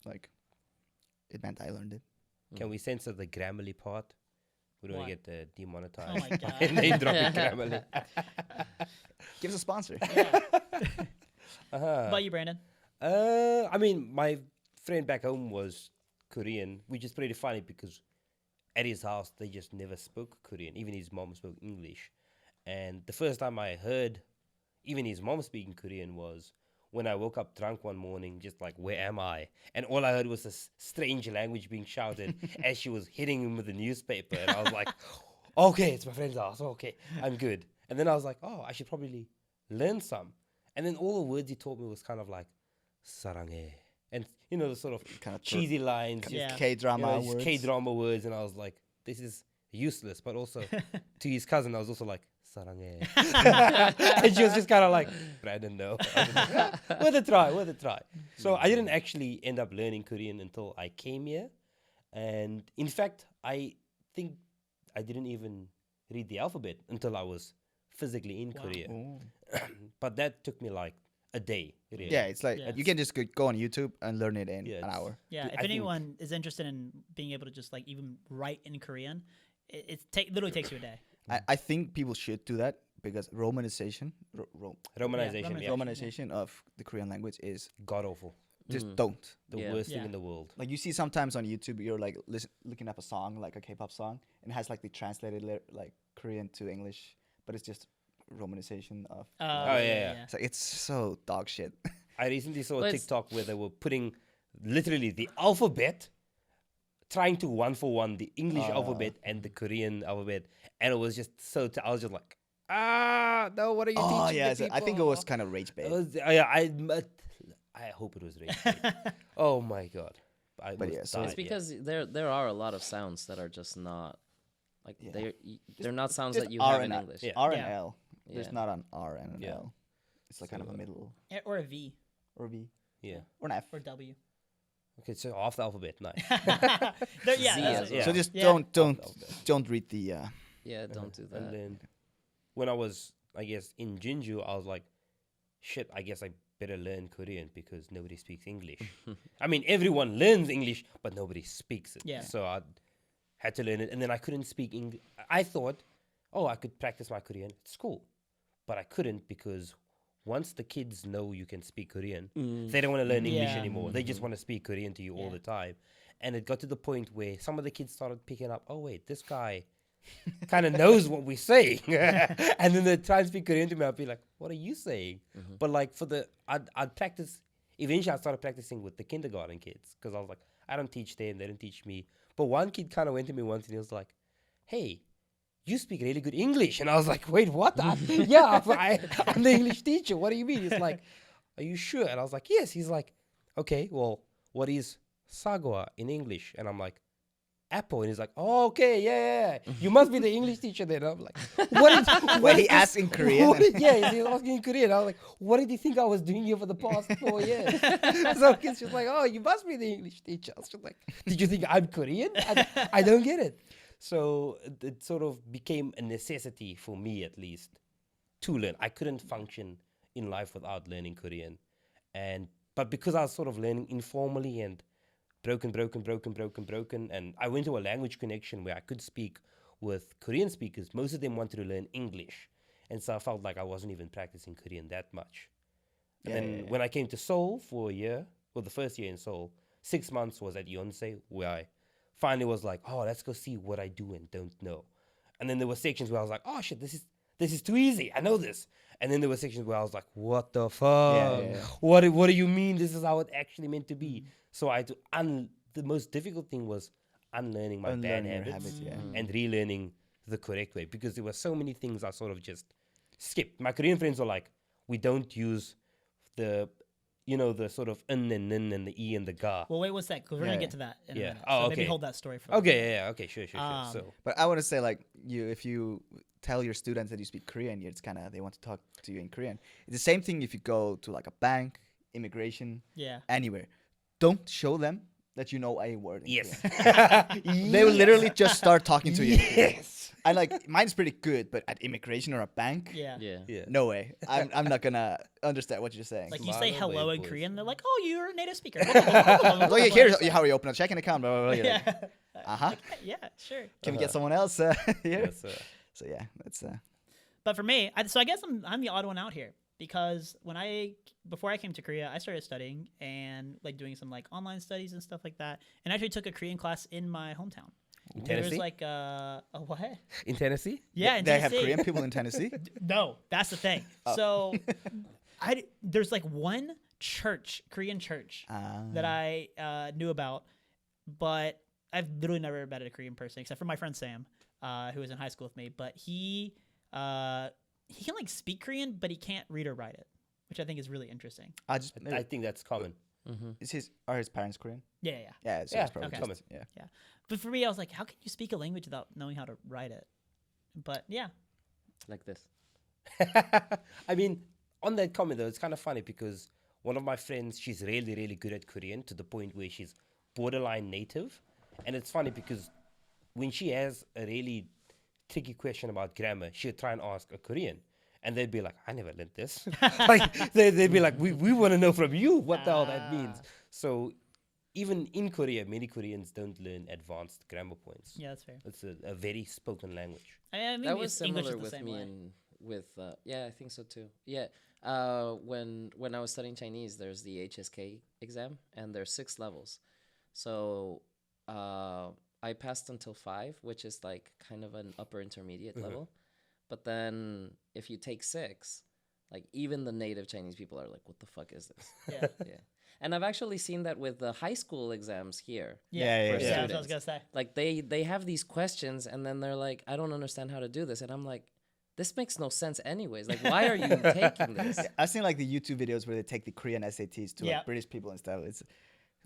Like, it meant I learned it. Can we censor the Grammarly part? We don't Why? want to get Oh demonetized. my god. Name dropping Grammarly. Give us a sponsor. What about you, Brandon? I mean, my friend back home was Korean, which is pretty funny because at his house they just never spoke Korean. Even his mom spoke English. And the first time I heard even his mom speaking Korean was when I woke up drunk one morning, just like, where am I? And all I heard was this strange language being shouted as she was hitting him with a newspaper. And I was like, okay, it's my friend's house. Okay, I'm good. And then I was like, oh, I should probably learn some. And then all the words he taught me was kind of like, sarange. And, you know, the sort of Kind of cheesy lines. Yeah. K-drama words. K-drama words. And I was like, this is useless. But also, to his cousin, I was also like, sarange. And she was just kind of like, Brandon, no. Worth a try. So I didn't actually end up learning Korean until I came here. And in fact, I think I didn't even read the alphabet until I was physically in Wow. Korea. Oh. But that took me like a day. Really. Yeah, it's like Yeah. you can just go on YouTube and learn it in Yeah, an it's- hour. Yeah, Dude, if I think- anyone is interested in being able to just like even write in Korean, literally takes you a day. I think people should do that because romanization, Romanization, Yeah, yeah, romanization of the Korean language is god awful. just Mhm. don't. The Yeah. worst Yeah. thing in the world. Like you see sometimes on YouTube, you're like looking up a song, like a K-pop song, and it has like the translated like Korean to English, but it's just romanization of. Oh, yeah. It's like it's so dog shit. I recently saw Well, a it's- TikTok where they were putting literally the alphabet, trying to one for one the English alphabet and the Korean alphabet, and it was just so. I was just like, no, what are you Oh teaching yeah, the I think it was people?" kind of rage bait. It was- yeah, I hope it was rage bait. Oh my god! I But was yeah, so- died, It's because there are a lot of sounds that are just not like Yeah. they're not sounds Just that you R have in and English. Yeah. R and Yeah. L. There's Yeah. not an R and an Yeah. L. It's like kind of a So, middle Or a V or V Yeah. or an F. or W. Okay, so half the alphabet, nice. Yeah, Z that's as it. well. So just Yeah. don't read the. Yeah, don't do that. And then when I was, I guess, in Jinju, I was like, shit, I guess I better learn Korean because nobody speaks English. I mean, everyone learns English, but nobody speaks it. Yeah. So I had to learn it. And then I couldn't speak English. I thought, oh, I could practice my Korean at school. But I couldn't because once the kids know you can speak Korean, they don't want to learn English Yeah. anymore. They just want to speak Korean to you all Yeah. the time. And it got to the point where some of the kids started picking up, oh, wait, this guy kind of knows what we're saying. And then they try and speak Korean to me. I'd be like, what are you saying? But like I'd practice. Eventually, I started practicing with the kindergarten kids because I was like, I don't teach them. They don't teach me. But one kid kind of went to me once and he was like, hey, you speak really good English. And I was like, wait, what? Yeah, I'm the English teacher. What do you mean? He's like, are you sure? And I was like, yes. He's like, okay, well, what is sagwa in English? And I'm like, apple. And he's like, oh, okay, yeah. You must be the English teacher then. I'm like, what did, When he asked in Korean. yeah, he was asking in Korean. I was like, what did you think I was doing here for the past 4 years? So he's just like, oh, you must be the English teacher. I was just like, did you think I'm Korean? I don't get it. So it sort of became a necessity for me, at least, to learn. I couldn't function in life without learning Korean. But because I was sort of learning informally and broken, and I went to a language connection where I could speak with Korean speakers. Most of them wanted to learn English. And so I felt like I wasn't even practicing Korean that much. And then when I came to Seoul for a year, well, the first year in Seoul, 6 months was at Yonsei, where I finally was like, oh, let's go see what I do and don't know. And then there were sections where I was like, oh shit, this is too easy. I know this. And then there were sections where I was like, what the fuck? yeah. What do you mean this is how it actually meant to be? So I had to the most difficult thing was unlearning my bad Unlearning your habits, habits, yeah. and relearning the correct way, because there were so many things I sort of just skipped. My Korean friends were like, we don't use the the sort of n and nin and the e and the ga. Well, wait, what's that? Because we're Yeah, gonna yeah. get to that in a Yeah. minute. Oh, So maybe okay. hold that story for. Okay, yeah, okay, sure. Um, So But I want to say, like, if you tell your students that you speak Korean, it's kind of they want to talk to you in Korean. It's the same thing if you go to like a bank, immigration, Yeah. anywhere. Don't show them that you know a word. In yes, Korean. They will literally just start talking to you. yes, And like mine's pretty good, but at immigration or a bank, Yeah. Yeah. yeah. no way. I'm not gonna understand what you're saying. Like you Smile say away, hello in boys. Korean, they're like, "Oh, you're a native speaker." Look, here's how you open a checking account. Blah, blah, blah. You're like, yeah. Yeah, sure. can we get someone else here? Yes, So yeah, that's But for me, so I guess I'm the odd one out here because before I came to Korea, I started studying and like doing some like online studies and stuff like that, and actually took a Korean class in my hometown. in There was Tennessee. like a what? In Tennessee. Yeah, in they have Tennessee. Korean people in Tennessee. No, that's the thing. Oh. So, there's like one Korean church that I knew about, but I've literally never met a Korean person except for my friend Sam, who was in high school with me. But he can like speak Korean, but he can't read or write it, which I think is really interesting. I just I think that's common. are his parents Korean? Yeah, yeah. Yeah, so Yeah, it's probably okay. just, Common. yeah. But for me, I was like, how can you speak a language without knowing how to write it? But yeah, Like this. I mean, on that comment though, it's kind of funny because one of my friends, she's really, really good at Korean to the point where she's borderline native. And it's funny because when she has a really tricky question about grammar, she would try and ask a Korean. And they'd be like, I never learned this. Like they'd be like, we want to know from you what the hell that means. So even in Korea, many Koreans don't learn advanced grammar points. Yeah, that's fair. It's a very spoken language. I mean, That was English is similar the with same me way. and with yeah, I think so too. Yeah. When I was studying Chinese, there's the HSK exam and there's 6 levels. So I passed until 5, which is like kind of an upper intermediate level. But then if you take 6, like even the native Chinese people are like, what the fuck is this? Yeah. Yeah. And I've actually seen that with the high school exams here. Yeah, for that's what I was students. gonna say. Like they have these questions and then they're like, I don't understand how to do this. And I'm like, this makes no sense anyways. Like, why are you taking this? I've seen like the YouTube videos where they take the Korean SATs to Yeah. like British people and stuff. It's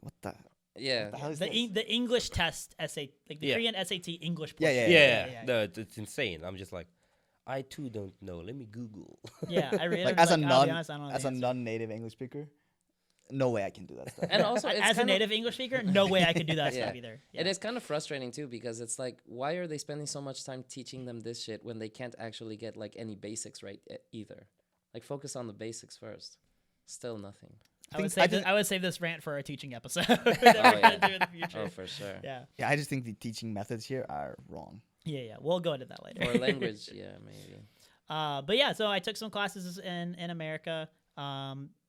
what the Yeah. hell is The this? the English test SAT, like the Yeah. Korean SAT English. Yeah, portion. Yeah, no, it's insane. I'm just like, I too don't know. Let me Google. Yeah, I really Like as a I'll be honest, I don't know as the a answer. non-native English speaker, no way I can do that stuff. And also, it's As a kind of- native English speaker, no way I could do that Yeah. stuff either. Yeah. It is kind of frustrating too because it's like, why are they spending so much time teaching them this shit when they can't actually get like any basics right either? Like, focus on the basics first. Still nothing. I would save this rant for our teaching episode that we're yeah. gonna do in the future. Oh, for sure. Yeah, Yeah, I just think the teaching methods here are wrong. yeah. We'll go into that later. Or language, yeah, maybe. But yeah, so I took some classes in America.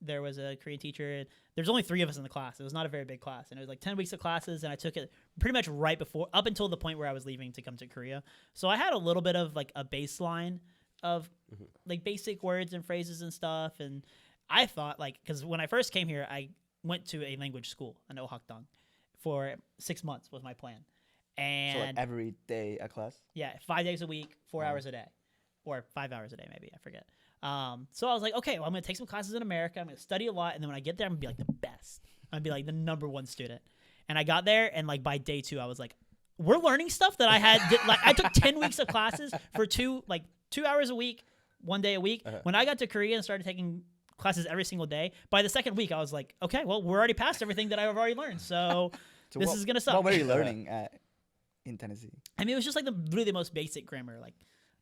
There was a Korean teacher. There's only 3 of us in the class. It was not a very big class, and it was like 10 weeks of classes. And I took it pretty much right before, up until the point where I was leaving to come to Korea. So I had a little bit of like a baseline of like basic words and phrases and stuff. And I thought like, because when I first came here, I went to a language school in Ohakdong for 6 months was my plan. And So like every day a class. yeah, 5 days a week, 4 hours a day, or 5 hours a day, maybe. I forget. So I was like, okay, well, I'm going to take some classes in America. I'm going to study a lot. And then when I get there, I'm going to be like the best. I'm going to be like the #1 student. And I got there, and like by day 2, I was like, we're learning stuff that I had. Like I took 10 weeks of classes for 2 hours a week, 1 day a week. When I got to Korea and started taking classes every single day, by the second week, I was like, okay, well, we're already past everything that I've already learned. So, So this what- is going to suck. What were you learning in Tennessee? I mean, it was just like really the most basic grammar, like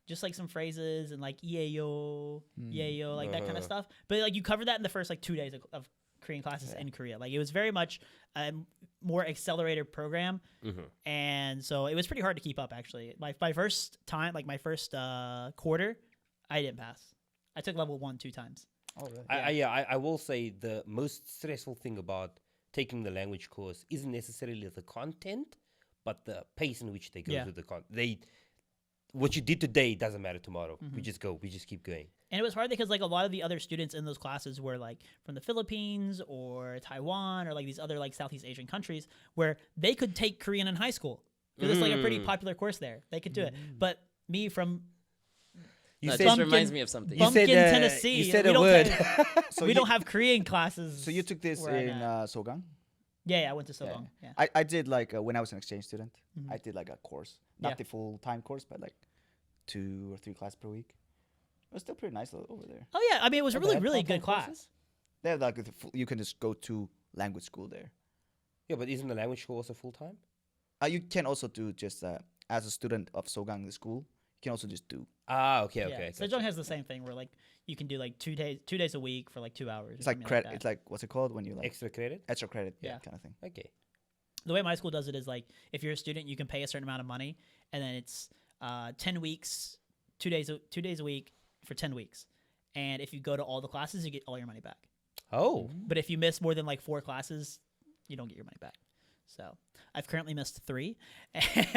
just like some phrases and like yayo, yayo, like that kind of stuff. But like you covered that in the first like 2 days of Korean classes in Korea. Like it was very much a more accelerated program, and so it was pretty hard to keep up. Actually, my first time, like my first quarter, I didn't pass. I took level 1 2 times. Oh, really? I will say the most stressful thing about taking the language course isn't necessarily the content, but the pace in which they go through the content. What you did today doesn't matter tomorrow. We just keep going. And it was hard because like a lot of the other students in those classes were like from the Philippines or Taiwan or like these other like Southeast Asian countries where they could take Korean in high school because it's like a pretty popular course there. They could do it. But me from You No, it said just Bumpkin- reminds me of something. You Bumpkin, said, Tennessee. you said we a don't word. So we you, don't have Korean classes. So you took this where I'm in at. Sogang? Yeah, I went to Sobong. Yeah. I did like when I was an exchange student. I did like a course, not Yeah. the full time course, but like 2 or 3 classes per week. It was still pretty nice over there. Oh yeah, I mean it was a Oh, they really have really part-time good class. courses? They have like you can just go to language school there. Yeah, but isn't the language school also full time? You can also do just as a student of Sogang the school. You can also just do. Ah, okay, Yeah. okay. Sejong gotcha. has the same thing where like you can do like 2 days a week for like 2 hours. It's like credit. It's like what's it called when you like Extra credit? extra credit? Yeah. kind of thing. Okay. The way my school does it is like if you're a student, you can pay a certain amount of money, and then it's 10 weeks, 2 days a week for 10 weeks. And if you go to all the classes, you get all your money back. Oh. But if you miss more than like 4 classes, you don't get your money back. So I've currently missed 3,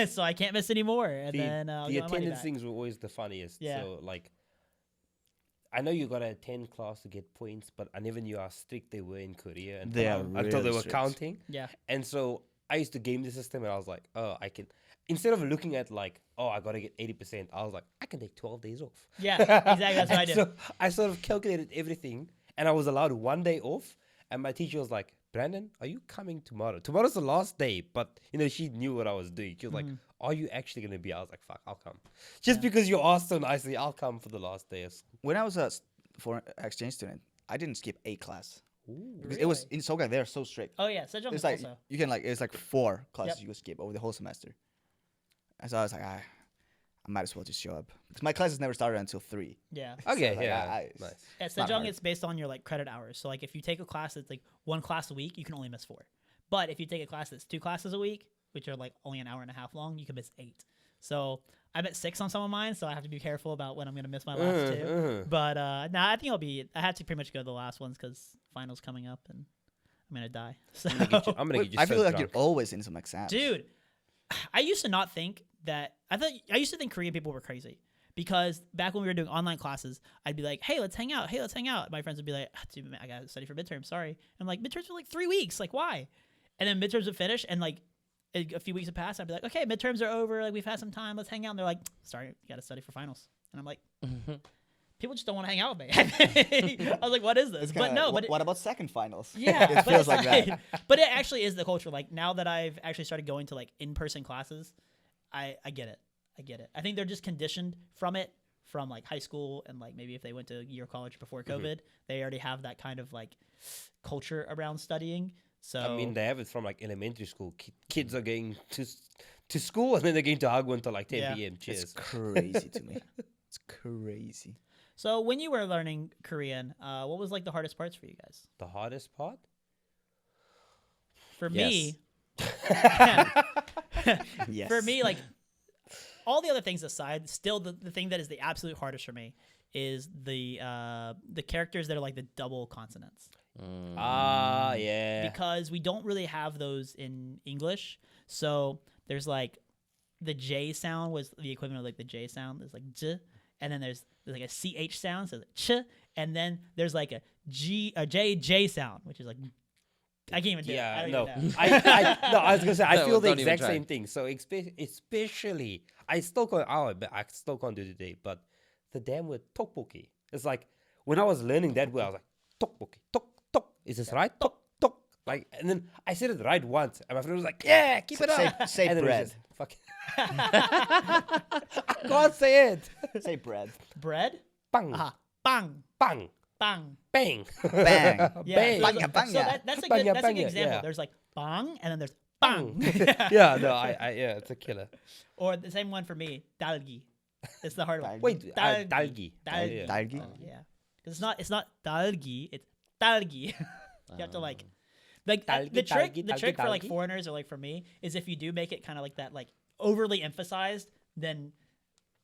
so I can't miss any more. And then I'll The get my money attendance back. things were always the funniest. Yeah. So like, I know you gotta attend class to get points, but I never knew how strict they were in Korea They are until they really were strict. counting. Yeah. And so I used to game the system, and I was like, oh, I can. Instead of looking at like, oh, I gotta get 80%, I was like, I can take 12 days off. Yeah, exactly. That's what I did. So I sort of calculated everything, and I was allowed 1 day off. And my teacher was like, Brandon, are you coming tomorrow? Tomorrow's the last day. But, you know, she knew what I was doing. She was like, are you actually going to be? I was like, fuck, I'll come. Just because you asked so nicely, I'll come for the last day of school. When I was a foreign exchange student, I didn't skip a class. Because it was in Sogang. They're so strict. Oh yeah, Sejong It's is like also. you can like it's like 4 classes Yep. you could skip over the whole semester. And so I was like, I might as well just show up because my classes never started until 3. Yeah. Okay, like, yeah, nice. At not Sejong, hard. it's based on your like credit hours. So like if you take a class that's like 1 class a week, you can only miss 4. But if you take a class that's 2 classes a week, which are like only an hour and a half long, you can miss 8. So I'm at 6 on some of mine, so I have to be careful about when I'm gonna miss my last 2. But I think I have to pretty much go to the last ones because finals coming up and I'm gonna die. So I'm gonna get you I feel so like drunk. you're always in some exams. dude, I used to not think that. I used to think Korean people were crazy because back when we were doing online classes, I'd be like, "Hey, let's hang out. Hey, let's hang out." My friends would be like, "Dude, man, I gotta study for midterms. Sorry." I'm like, "Midterms are like 3 weeks. Like, why?" And then midterms would finish, and like a few weeks would pass. I'd be like, "Okay, midterms are over. Like, we've had some time. Let's hang out." And they're like, "Sorry, you gotta study for finals." And I'm like, "People just don't want to hang out with me." I was like, "What is this?" It's But kinda, no, but what about second finals? yeah, it but feels it's like that. But it actually is the culture. Like now that I've actually started going to like in-person classes, I get it. I get it. I think they're just conditioned from it from like high school and like maybe if they went to year college before COVID, they already have that kind of like culture around studying. So I mean, they have it from like elementary school. Kids are going to school and then they're going to Hagwon until like 10 Yeah. p.m. It's Cheers. crazy to me. It's crazy. So when you were learning Korean, what was like the hardest parts for you guys? The hardest part? For Yes. me, Yes. for me, like all the other things aside, still the thing that is the absolute hardest for me is the characters that are like the double consonants. Ah, yeah. Because we don't really have those in English. So there's like the J sound was the equivalent of like the J sound. There's like J, and then there's like a CH sound, so like ch, and then there's like a J sound, which is like I can't even do it. I Yeah, don't no. even know. I was gonna say I No, feel the don't even exact try. same thing. So especially, I still can't. I still can't do it today. But the damn word tteokbokki. It's like when I was learning that word, I was like tteokbokki, tok. Is this right? Tok. Like, and then I said it right once, and my friend was like, "Yeah, keep it up." Say And then it was bread. just, fuck. I can't say it. Say bread. Bread? Bang, Aha. Bang. bang, Bang. bang, bang. Yeah. bang. So, Banga, banga. so that's a Banga, good that's a banga, good example. yeah. There's like bang and then there's bang. Yeah, no, yeah, it's a killer. Or the same one for me, dalgi. It's the hard one. Dalgi. Wait, Dalgi. dalgi. Dalgi. Yeah. Dalgi? Oh, yeah. 'Cause it's not dalgi, it's dalgi. You have to like Dalgi, the trick dalgi, the trick dalgi, for like dalgi. foreigners or like for me is if you do make it kind of like that like overly emphasized, then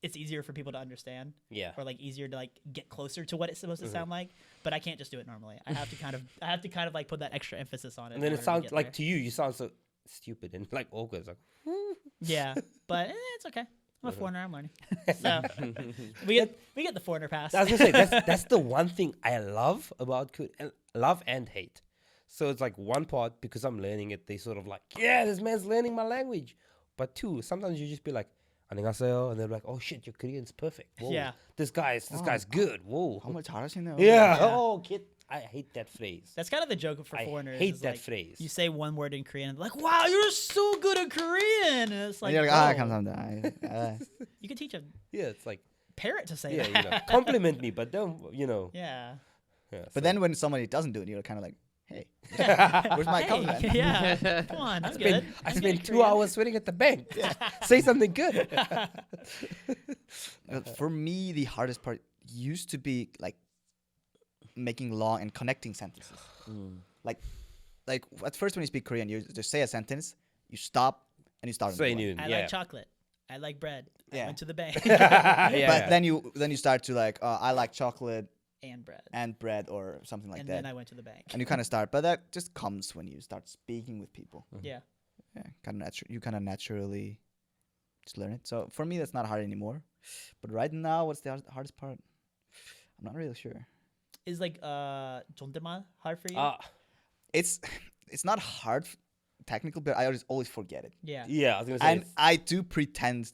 it's easier for people to understand Yeah. or like easier to like get closer to what it's supposed to sound like. But I can't just do it normally. I have to kind of like put that extra emphasis on it. And then in it order to sounds get like there. to you sound so stupid and like awkward. It's like, Yeah, but it's okay. I'm a foreigner. I'm learning. So we get the foreigner pass. I was gonna say that's the one thing I love about love and hate. So it's like one part because I'm learning it, they sort of like, yeah, this man's learning my language. But 2, sometimes you just be like, 안녕하세요, and they're like, oh shit, your Korean's perfect. Whoa, Yeah. this guy's good. Whoa. How much 잘하시네요. Yeah. Yeah. Oh, kid, I hate that phrase. That's kind of the joke for I foreigners. hate is, that like, phrase. You say one word in Korean, and they're like, "Wow, you're so good at Korean." And it's like, And you're like, bro, 감사합니다. you can teach a Yeah, it's like, parrot to say yeah, that. compliment me, but don't, Yeah. Yeah, But then when somebody doesn't do it, you're kind of like, hey, so- where's my Hey, compliment? yeah. Come on, I'm good. I I'm good spent at 2 Korean. hours sitting at the bank. Say something good. For me, the hardest part used to be like making long and connecting sentences. Like at first when you speak Korean, you just say a sentence, you stop, and you start. Say another one. new. I Yeah. like chocolate. I like bread. I Yeah. went to the bank Yeah. But then you start to like, I like chocolate and bread. and bread or something like And that. then I went to the bank. And you kind of start, but that just comes when you start speaking with people. Yeah. Yeah, you kind of naturally just learn it. So for me, that's not hard anymore. But right now, what's the hardest part? I'm not really sure. Is like 존댓말 hard for you? It's not hard technical, but I always forget it. yeah. Yeah, I was gonna say. And I do pretend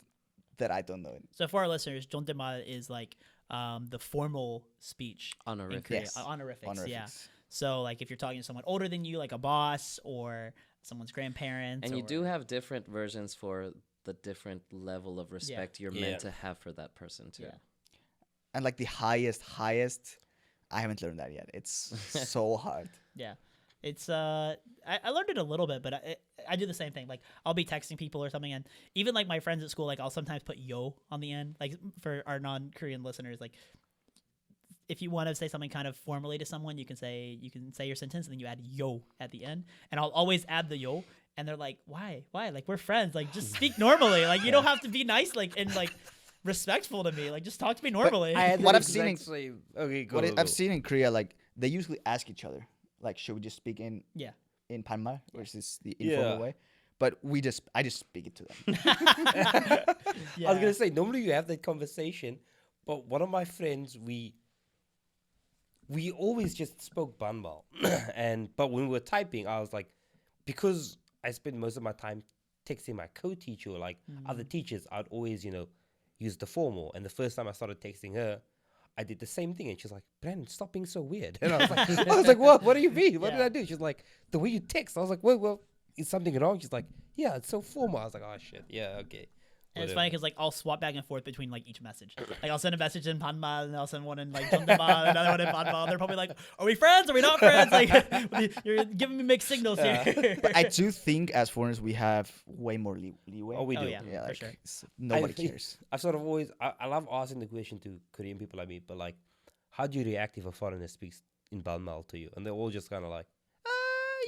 that I don't know it. So for our listeners, 존댓말 is like the formal speech in Honorific. Korea. Yes. Honorifics, yeah. Honorifics. So like if you're talking to someone older than you, like a boss or someone's grandparents, And you or- do have different versions for the different level of respect you're Yeah. meant to have for that person too. Yeah. And like the highest, I haven't learned that yet. It's so hard. Yeah. It's I learned it a little bit, but I do the same thing. Like I'll be texting people or something, and even like my friends at school, like I'll sometimes put yo on the end. Like for our non-Korean listeners, like if you want to say something kind of formally to someone, you can say your sentence and then you add yo at the end, and I'll always add the yo. And they're like, why? Like we're friends. Like just speak normally. Like you don't have to be nice. Like and like respectful to me. Like just talk to me normally. I had What the I've seen exact same. Okay, go. What go, I've go. seen in Korea, like they usually ask each other, like, should we just speak in Yeah. Panma, or is this the informal Yeah. way? But I just speak it to them. Yeah. I was gonna say normally you have that conversation, but one of my friends we always just spoke Banmal, but when we were typing, I was like, because I spend most of my time texting my co-teacher or like other teachers, I'd always use the formal. And the first time I started texting her, I did the same thing, and she's like, "Brandon, stop being so weird." And I was like, "What? What do you mean? What did Yeah. I do?" She's like, "The way you text." I was like, "Well, is something wrong?" She's like, "Yeah, it's so formal." I was like, "Oh shit, yeah, okay." And it's Whatever. funny because like I'll swap back and forth between like each message. Like I'll send a message in Panma and I'll send one in like Jondema, another one in Panma. They're probably like, "Are we friends? Are we not friends?" Like you're giving me mixed signals here. But I do think as foreigners we have way more leeway. Oh, we do. yeah, yeah, for like, sure. nobody I- cares. I've sort of always, I love asking the question to Korean people I meet, but like, how do you react if a foreigner speaks in Balmal to you? And they're all just kind of like,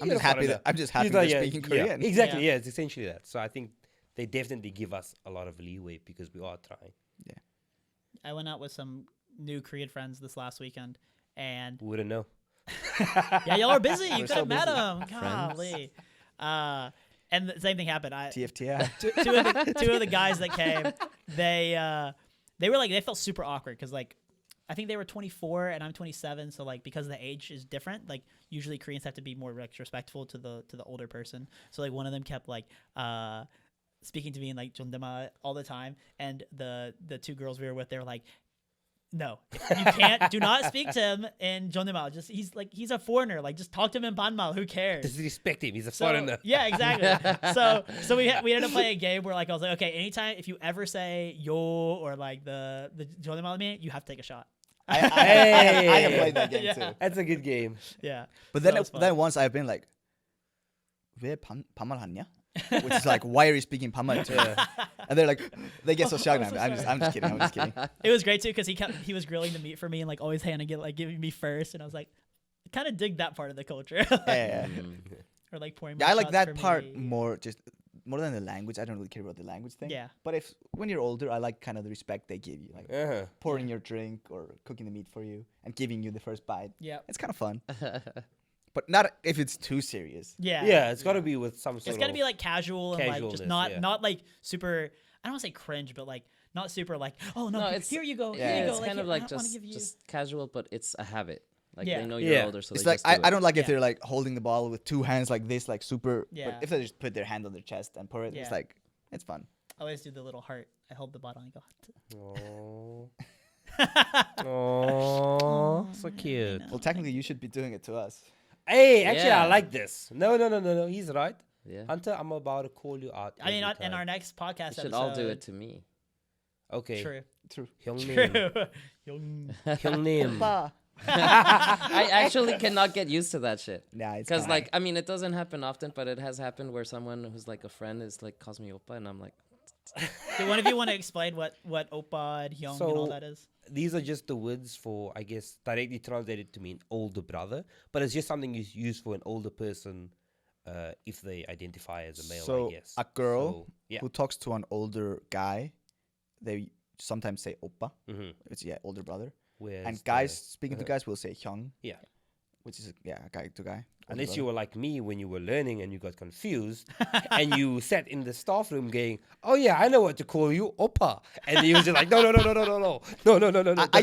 I'm you're just a happy foreigner. that I'm just happy He's like, they're yeah, speaking yeah, Korean. Exactly, Yeah. yeah, it's essentially that. So I think they definitely give us a lot of leeway because we are trying. I went out with some new Korean friends this last weekend, and We wouldn't know. yeah, y'all are busy. You We're could so have met busy. them. Golly. And the same thing happened. TFTI. Two of the guys that came, they were like they felt super awkward because like I think they were 24 and I'm 27, so like because the age is different, like usually Koreans have to be more respectful to the older person. So like one of them kept like speaking to me in like Jondema all the time, and the two girls we were with, they were like, "No, you can't. Do not speak to him in Jondema. Just he's a foreigner. Like just talk to him in Banmal. Who cares?" Disrespect him. He's a So, foreigner. yeah, exactly. So we ended up playing a game where like I was like, okay, anytime if you ever say yo or like the Jondema me, you have to take a shot. I have Hey. played that game Yeah. too. That's a good game. Yeah. But So then that was fun. then once I've been like, 왜 반말 하냐? Which is like, why are you speaking 반말 to me? And they're like, they get so shocked. I'm so I'm just kidding. I'm just kidding. It was great too because he was grilling the meat for me and like always giving me first, and I was like, I kind of dig that part of the culture. Yeah. Or like pouring. Yeah, more I like shots that for part me. more than the language. I don't really care about the language thing. Yeah. But when you're older, I like kind of the respect they give you, like Uh-huh. pouring your drink or cooking the meat for you and giving you the first bite. Yeah. It's kind of fun. But not if it's too serious. Yeah. Yeah, it's got to be with some sort It's of. got to be like casual and like just Casualness, not yeah. like super. I don't want to say cringe, but like not super like, oh no, No, it's- here you go, Yeah, here you go. it's kind of I like don't wanna give you. just casual, but it's a habit. Like Yeah. they know you're Yeah. older, so It's they like just do I it. don't like if Yeah. they're like holding the ball with two hands like this, like super. Yeah. But if they just put their hand on their chest and pour it, Yeah. it's like it's fun. I always do the little heart. I hold the bottle and I Oh, go. oh, so cute. know. Well, technically, you should be doing it to us. Hey, actually, I Yeah. like this. No. He's right. Yeah. Hunter, I'm about to call you out. I mean, every in time. our next podcast You should episode. all do it to me. Okay. True. True. 형님. True. Young. 형님. I actually cannot get used to that shit. Nah, it's Because, fine. like, I mean, it doesn't happen often, but it has happened where someone who's like a friend is like, calls me Oppa, and I'm like, Do one of you want to explain what Oppa and Hyung and all So- that is? These are just the words for, I guess, directly translated to mean older brother, but it's just something you use for an older person if they identify as a male, So, I guess. a girl So, yeah. who talks to an older guy, they sometimes say oppa. hmm It's older brother. Whereas And the- guys speaking to uh-huh. guys will say hyung, yeah. which is guy to guy. older Unless brother. you were like me when you were learning and you got confused and you sat in the staff room going, "Oh yeah, I know what to call you, Oppa," and he was just like, "No, I don't say still- that." I I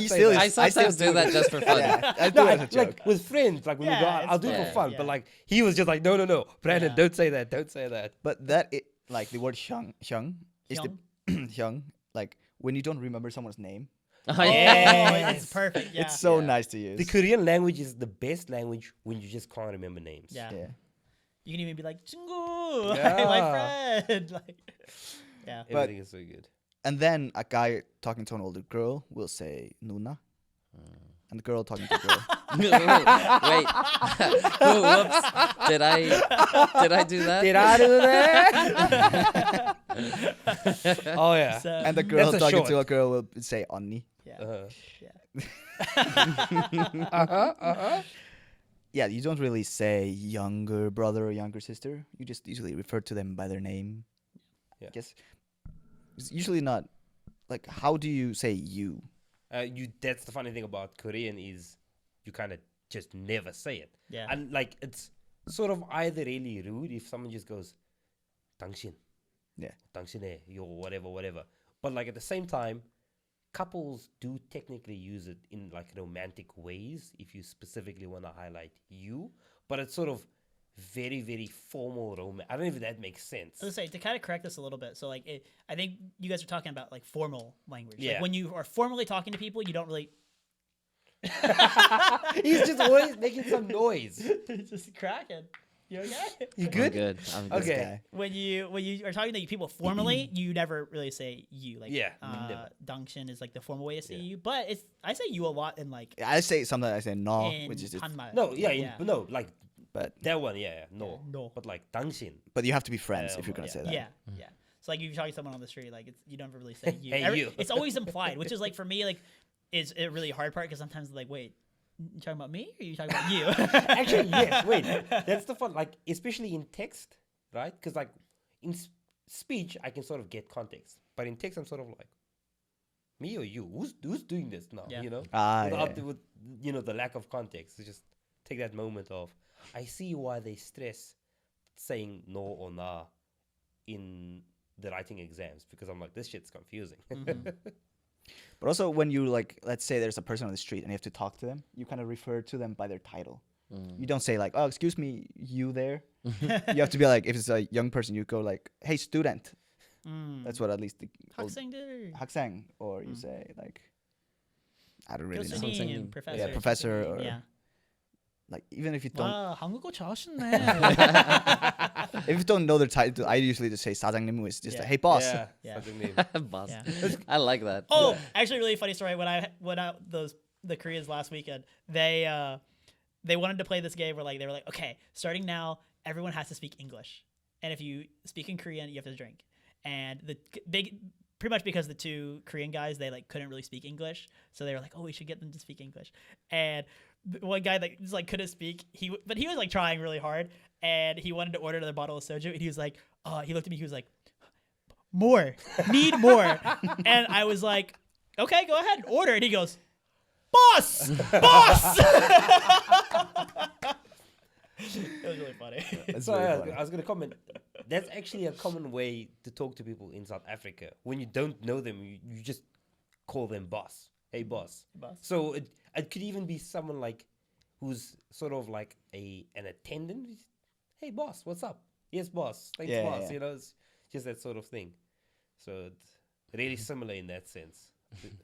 still sometimes do that just for fun. Yeah, I do No, it as a joke. like with friends, like when we go Yeah, out, I'll it's do it fun. for fun. Yeah. But like he was just like, "No, Brandon, Yeah. don't say that, don't say that." But like the word hyung is Hyung? the hyung, like when you don't remember someone's name. Oh, Oh, Yes. it's perfect. Yeah. It's so Yeah. nice to use. The Korean language is the best language when you just can't remember names. Yeah. yeah. You can even be like, "친구, Yeah. my friend." Like, yeah. But- Everything is so good. And then a guy talking to an older girl will say nuna. and the girl talking to a girl. Wait. Whoops. Did I do that? Did I do that? Oh yeah. So, And the girl That's a talking to a short. girl will say "onni." yeah. Uh-huh. Yeah, you don't really say younger brother or younger sister. You just usually refer to them by their name. Yeah. I guess it's usually not like how do you say you? That's the funny thing about Korean is you kind of just never say it. Yeah. And like it's sort of either really rude if someone just goes 당신, Yeah. 당신에, yo, whatever. But like at the same time, couples do technically use it in like romantic ways if you specifically want to highlight you. But it's sort of very, very formal romance. I don't know if that makes sense. I was gonna say, to kind of correct this a little bit. So like, I think you guys are talking about like formal language. Yeah. Like when you are formally talking to people, you don't really He's just always making some noise. just cracking. You okay? You I'm good? good. I'm good. Okay. Guy. When you are talking to people formally, you never really say you. Like Yeah, never. Dangshin is like the formal way to say Yeah. you, but I say you a lot in like I say sometimes I say no, in which is just, Hanma. No, no, like but that one, yeah, no. No. But like 당신. but you have to be friends if you're gonna yeah. say that. Yeah, yeah. So like if you're talking to someone on the street, like you don't really say you. Hey, you. It's always implied, which is like for me like is a really hard part because sometimes like wait, you talking about me or you talking about you? Actually, yes. Wait, that's the fun. Like, especially in text, right? Because like in speech, I can sort of get context, but in text, I'm sort of like, me or you? Who's doing this now? Yeah. You know, Ah, without yeah. with the lack of context. So just take that moment of, I see why they stress saying no or nah in the writing exams because I'm like, this shit's confusing. But also when you like, let's say there's a person on the street and you have to talk to them, you kind of refer to them by their title. You don't say like, oh, excuse me, you there. You have to be like, if it's a young person, you go like, hey, student. That's what at least the old 학생들. 학생, or you say like, I don't really know. 교수님, professor. Yeah, professor or Yeah. like even if you don't 와, 한국어 잘하시네. if you don't know their title, I usually just say 사장님, which is just Yeah. like, hey boss. Yeah, Yeah. such a name. Boss. Yeah. I like that. Oh, actually, really funny story. When I went out the Koreans last weekend, they wanted to play this game where like they were like, okay, starting now, everyone has to speak English, and if you speak in Korean, you have to drink. And pretty much because the two Korean guys they like couldn't really speak English, so they were like, oh, we should get them to speak English. And the one guy that just like couldn't speak, but he was like trying really hard, and he wanted to order another bottle of soju, and he was like, he looked at me, he was like, more, need more. And I was like, okay, go ahead, order. And he goes, boss. It was really funny. That's So very funny. I was going to comment. That's actually a common way to talk to people in South Africa. When you don't know them, you just call them boss. Hey, boss. Boss. So it could even be someone like who's sort of like an attendant. Hey, boss, what's up? Yes, boss. Thanks, Yeah, boss. yeah. You know, it's just that sort of thing. So it's really similar in that sense.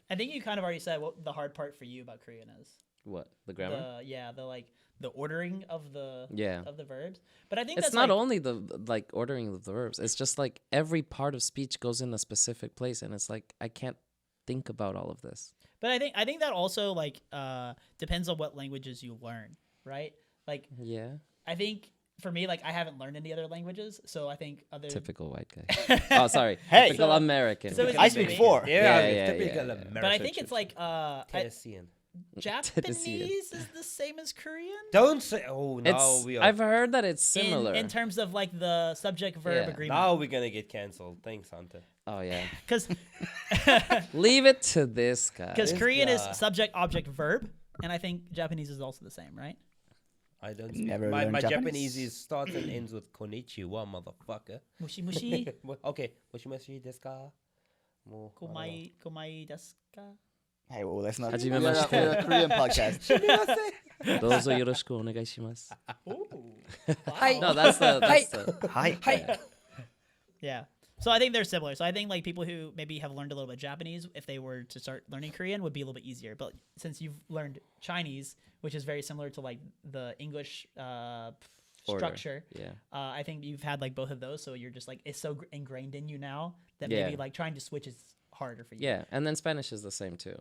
I think you kind of already said what the hard part for you about Korean is. What? The grammar? The ordering of the Yeah. of the verbs. But I think It's that's not like, only the like ordering of the verbs. It's just like every part of speech goes in a specific place, and it's like I can't think about all of this. But I think that also like depends on what languages you learn, right? Like Yeah. I think for me, like I haven't learned any other languages, so I think other Typical white guy. Oh, sorry. Hey. Typical So- American. so it's guy. I speak four. Typical yeah. American. But I think it's like Tennessee. Japanese is the same as Korean. Don't say. Oh, now It's. we are. I've heard that it's similar. in terms of like the subject verb Yeah. agreement. Now we're gonna get cancelled. Thanks, Hunter. Oh yeah. Because Leave it to this guy. Because This Korean is guy. subject, object, verb, and I think Japanese is also the same, right? I don't speak. Never My learned Japanese Japanese. starts and ends with konnichiwa, motherfucker. Mushi mushi, Okay, moshi desu ka? Mo- komai desu ka? Hey, well, let's not. Hajime We're mashite. a Korean podcast. Dozo yoroshiku onegaishimasu. Ooh. No, that's the. Hi. Yeah. So I think they're similar. So I think like people who maybe have learned a little bit Japanese, if they were to start learning Korean, would be a little bit easier. But since you've learned Chinese, which is very similar to like the English Order. structure, Yeah. I think you've had like both of those. So you're just like it's so ingrained in you now that Yeah. maybe like trying to switch is harder for you. Yeah, and then Spanish is the same too.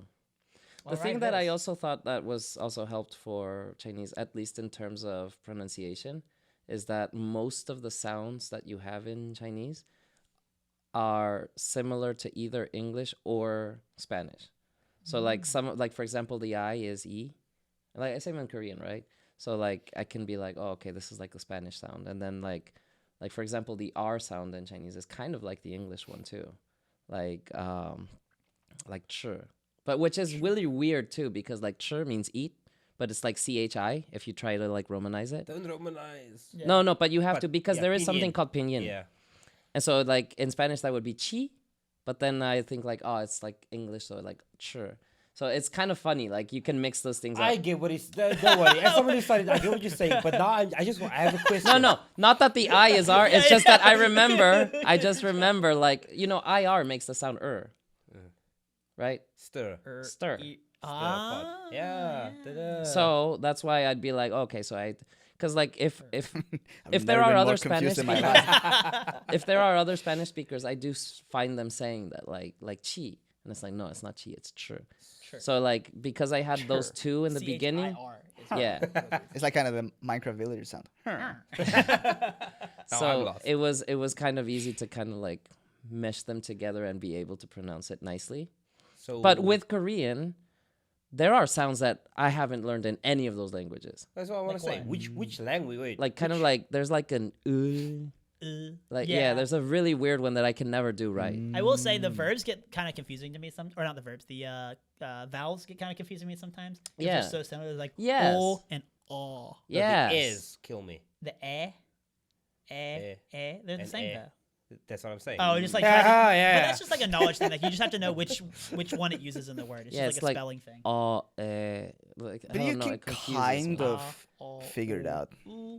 The thing that I also thought that was also helped for Chinese, at least in terms of pronunciation, is that most of the sounds that you have in Chinese are similar to either English or Spanish. So like like for example, the I is E. Like same in Korean, right? So like I can be like, oh, okay, this is like the Spanish sound, and then like for example, the R sound in Chinese is kind of like the English one too, like ch, but which is really weird too because like ch means eat, but it's like chi if you try to like romanize it. Don't romanize. Yeah. No, but you have But, to because yeah, there is pinyin. something called pinyin. Yeah. And so like in Spanish that would be chi, but then I think like oh it's like English so like sure. So it's kind of funny like you can mix those things I up. get what he's. Don't worry. As somebody started, I get what you're saying. But now I have a question. No, not that the I is R. It's just that I remember. I just remember like IR makes the sound right? Stir. Stir. Pot. Yeah. Ta-da. So that's why I'd be like okay so because like if I've there never are been other more Spanish confused in my speakers, life. if there are other Spanish speakers, I do find them saying that like chi, and it's like no, it's not chi, it's chur. Sure. So like because I had those two in the beginning, CHIR. yeah. It's like kind of the Minecraft villager sound. I'm So lost. it was kind of easy to kind of like mesh them together and be able to pronounce it nicely. So, But with Korean, there are sounds that I haven't learned in any of those languages. that's what I want Like to say. what? Which language? Wait. Like kind of like there's like an like yeah, there's a really weird one that I can never do right. I will say the verbs get kind of confusing to me or not the verbs. The vowels get kind of confusing to me sometimes. 'Cause Yeah. they're so similar. Like Yes. o and o. Yes. The is kill me. The they're the And same eh. though. That's what I'm saying. Oh, just like yeah, trying to- yeah. But that's just like a knowledge thing. Like you just have to know which one it uses in the word. It's Yeah, just it's like a like, spelling thing. Like I But don't you know, can it confuses kind me. of figure it out.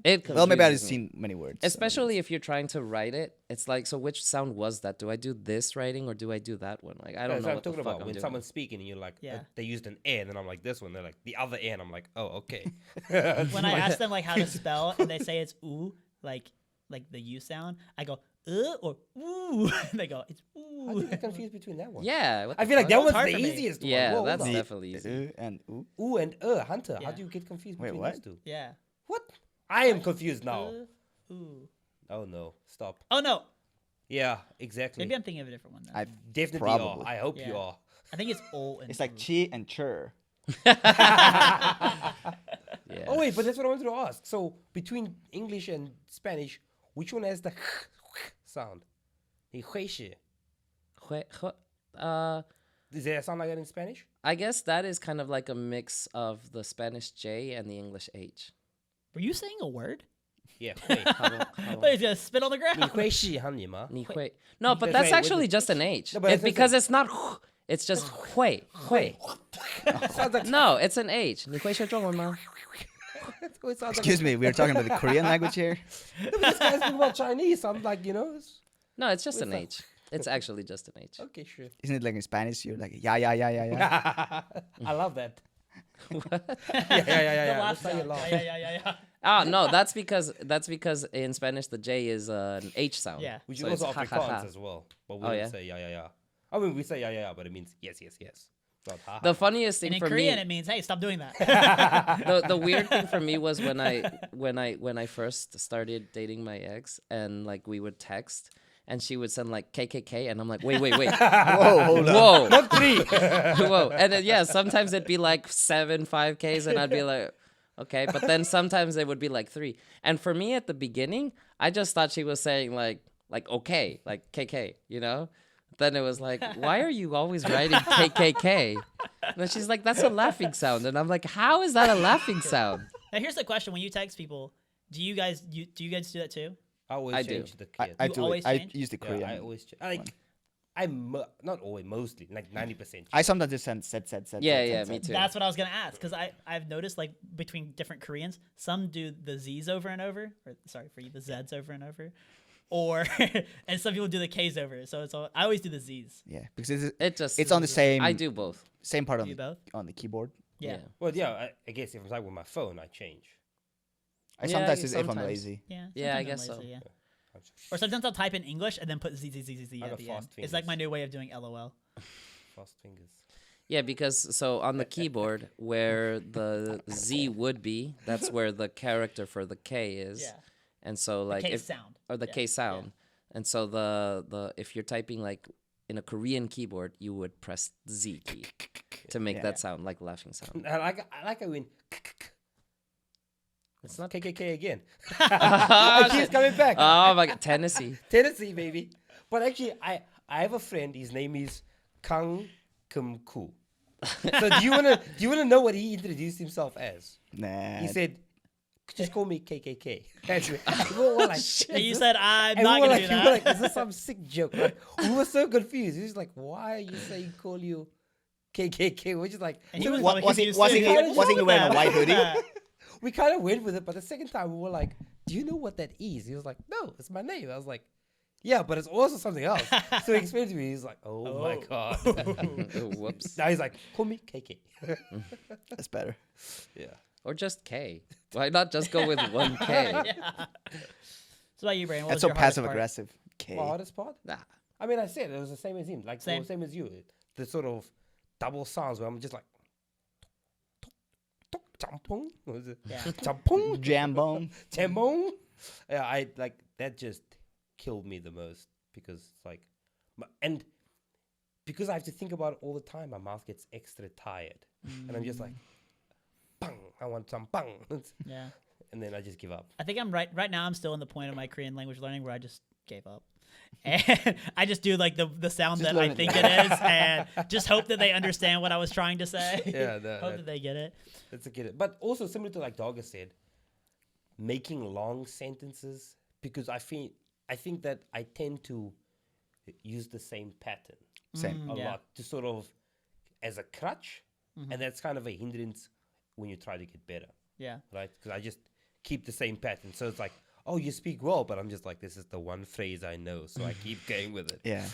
It Well, maybe I've confuses me. seen many words. Especially if you're trying to write it, it's like, so which sound was that? Do I do this writing or do I do that one? Like, I don't That's know what I'm what the talking fuck about. I'm When doing. someone's speaking and you're like, Yeah. they used an A, and then I'm like this one. They're like the other A, and I'm like, oh, okay. When I ask them like how to spell and they say it's oo, like the U sound, I go or ooh. And they go it's How do you ooh. get confused between that one? Yeah. what I the feel like fuck? that It's one's hard the for me. easiest one. Yeah, Whoa, that's hold on. definitely easy. And ooh. Ooh and Hunter. How Yeah. do you get confused Wait, between what? those two? Yeah. What? I am confused now. Ooh. Oh no, stop. Oh no. Yeah, exactly. Maybe I'm thinking of a different one then. I Definitely Probably. are. I hope you Yeah. are. I think it's o and It's like oo. chi and chur. Yeah. Oh wait, but that's what I wanted to ask. So between English and Spanish, which one has the sound? The 会是. Does there a sound like that in Spanish? I guess that is kind of like a mix of the Spanish J and the English H. Were you saying a word? Yeah. 会. But he's gonna spit on the ground. 你会是喊你吗? 你会. No, but That's that's right, actually with just an H. No, but It's that's because it. it's not it's just 会. Sounds like No, it's an H. 你会说中文吗? it sounds like Excuse me, we are talking about the Korean language here. this guy's thinking about Chinese. I'm like, No, it's just an What's H. It's actually just an H. okay, sure. Isn't it like in Spanish? You're like, yeah, yeah, yeah, yeah, yeah. I love that. What? Yeah. The That's laugh how you sound. laugh. Yeah. Ah, no, that's because in Spanish the J is an H sound. Yeah. Which So is also it's ha, ha, ha. Afrikaans as well. But we Oh, don't yeah? say yeah. I mean, we say yeah, but it means yes. It's not ha. The funniest thing And in for Korean me, it means hey, stop doing that. the weird thing for me was when I first started dating my ex and like we would text and she would send like KKK and I'm like wait Whoa, hold on. whoa Not 3. whoa and then, yeah sometimes it'd be like 7 5Ks and I'd be like okay but then sometimes it would be like 3 and for me at the beginning I just thought she was saying like okay like KK then it was like why are you always writing KKK and then she's like that's a laughing sound and I'm like how is that a laughing sound? Now here's the question: when you text people, do you guys do that too? I always I do. change the I, kid. I You do always it. I change? use the Yeah, Korean. I always like. Not always, mostly, like 90%. I sometimes just send said. Yeah, me too. That's what I was gonna ask because I've noticed like between different Koreans, some do the Z's over and over, or sorry for you, the Z's over and over, or and some people do the K's over. So I always do the Z's. Yeah, because It's on the same I do both. same part Do you both? on the keyboard. Yeah. Well, yeah, I guess if I'm like with my phone, I change. I Yeah, sometimes you- just if I'm sometimes. lazy. Yeah. Yeah, I sometimes I'm guess so. lazy, yeah. I'm just Or sometimes I'll type in English and then put Z I at got the end. fast It's like fingers. my new way of doing LOL. fast fingers. Yeah, because so on the keyboard where the Z would be, that's where the character for the K is. Yeah. And so like K if sound. or the Yeah. K sound. And so the if you're typing like in a Korean keyboard, you would press the Z key to make Yeah. that sound like laughing sound. I like it when It's not KKK again. Oh, It keeps coming back. Oh my god, Tennessee. Tennessee, baby. But actually, I have a friend. His name is Kang Kum Ku. So do you wanna know what he introduced himself as? Nah. He said, "Just call me KKK." And we were like, And you said, I'm and not we were going like, to do we that. were like, is this some sick joke? Like, we were so confused. He was like, why are you saying call you KKK? We're just like, And he so was Wa- probably was he- confused was too. he- He was he "What's wearing a that?" white hoodie? Yeah. we kind of went with it, but the second time we were like, do you know what that is? He was like, no, it's my name. I was like, yeah, but it's also something else. So he explained to me. He's like, oh my God. Whoops. Now he's like, call me KK. That's better. Yeah. Or just K. Why not just go with one K? Yeah. So about you, Brandon? What That's was so your hardest passive part? aggressive. K. My hardest part? Nah. I mean, I said it was the same as him. Like, Same. same as you. The sort of double sounds where I'm just like, champong. What is it? Yeah. Champong. Jambone. Champong. Yeah, I like that just killed me the most because it's like, and because I have to think about it all the time, my mouth gets extra tired. And I'm just like, bang, I want some bang. Yeah. And then I just give up. I think I'm right now. I'm still in the point of my Korean language learning where I just gave up, and I just do like the sound Just that I learn it. think it is, and just hope that they understand what I was trying to say. Yeah, hope that they get it. That's a kid. But also similar to like Dogger said, making long sentences because I think that I tend to use the same pattern Same. a Yeah. lot to sort of as a crutch, and that's kind of a hindrance when you try to get better, Yeah. right? Because I just keep the same pattern. So it's like, oh, you speak well, but I'm just like, this is the one phrase I know, so I keep going with it. Yeah.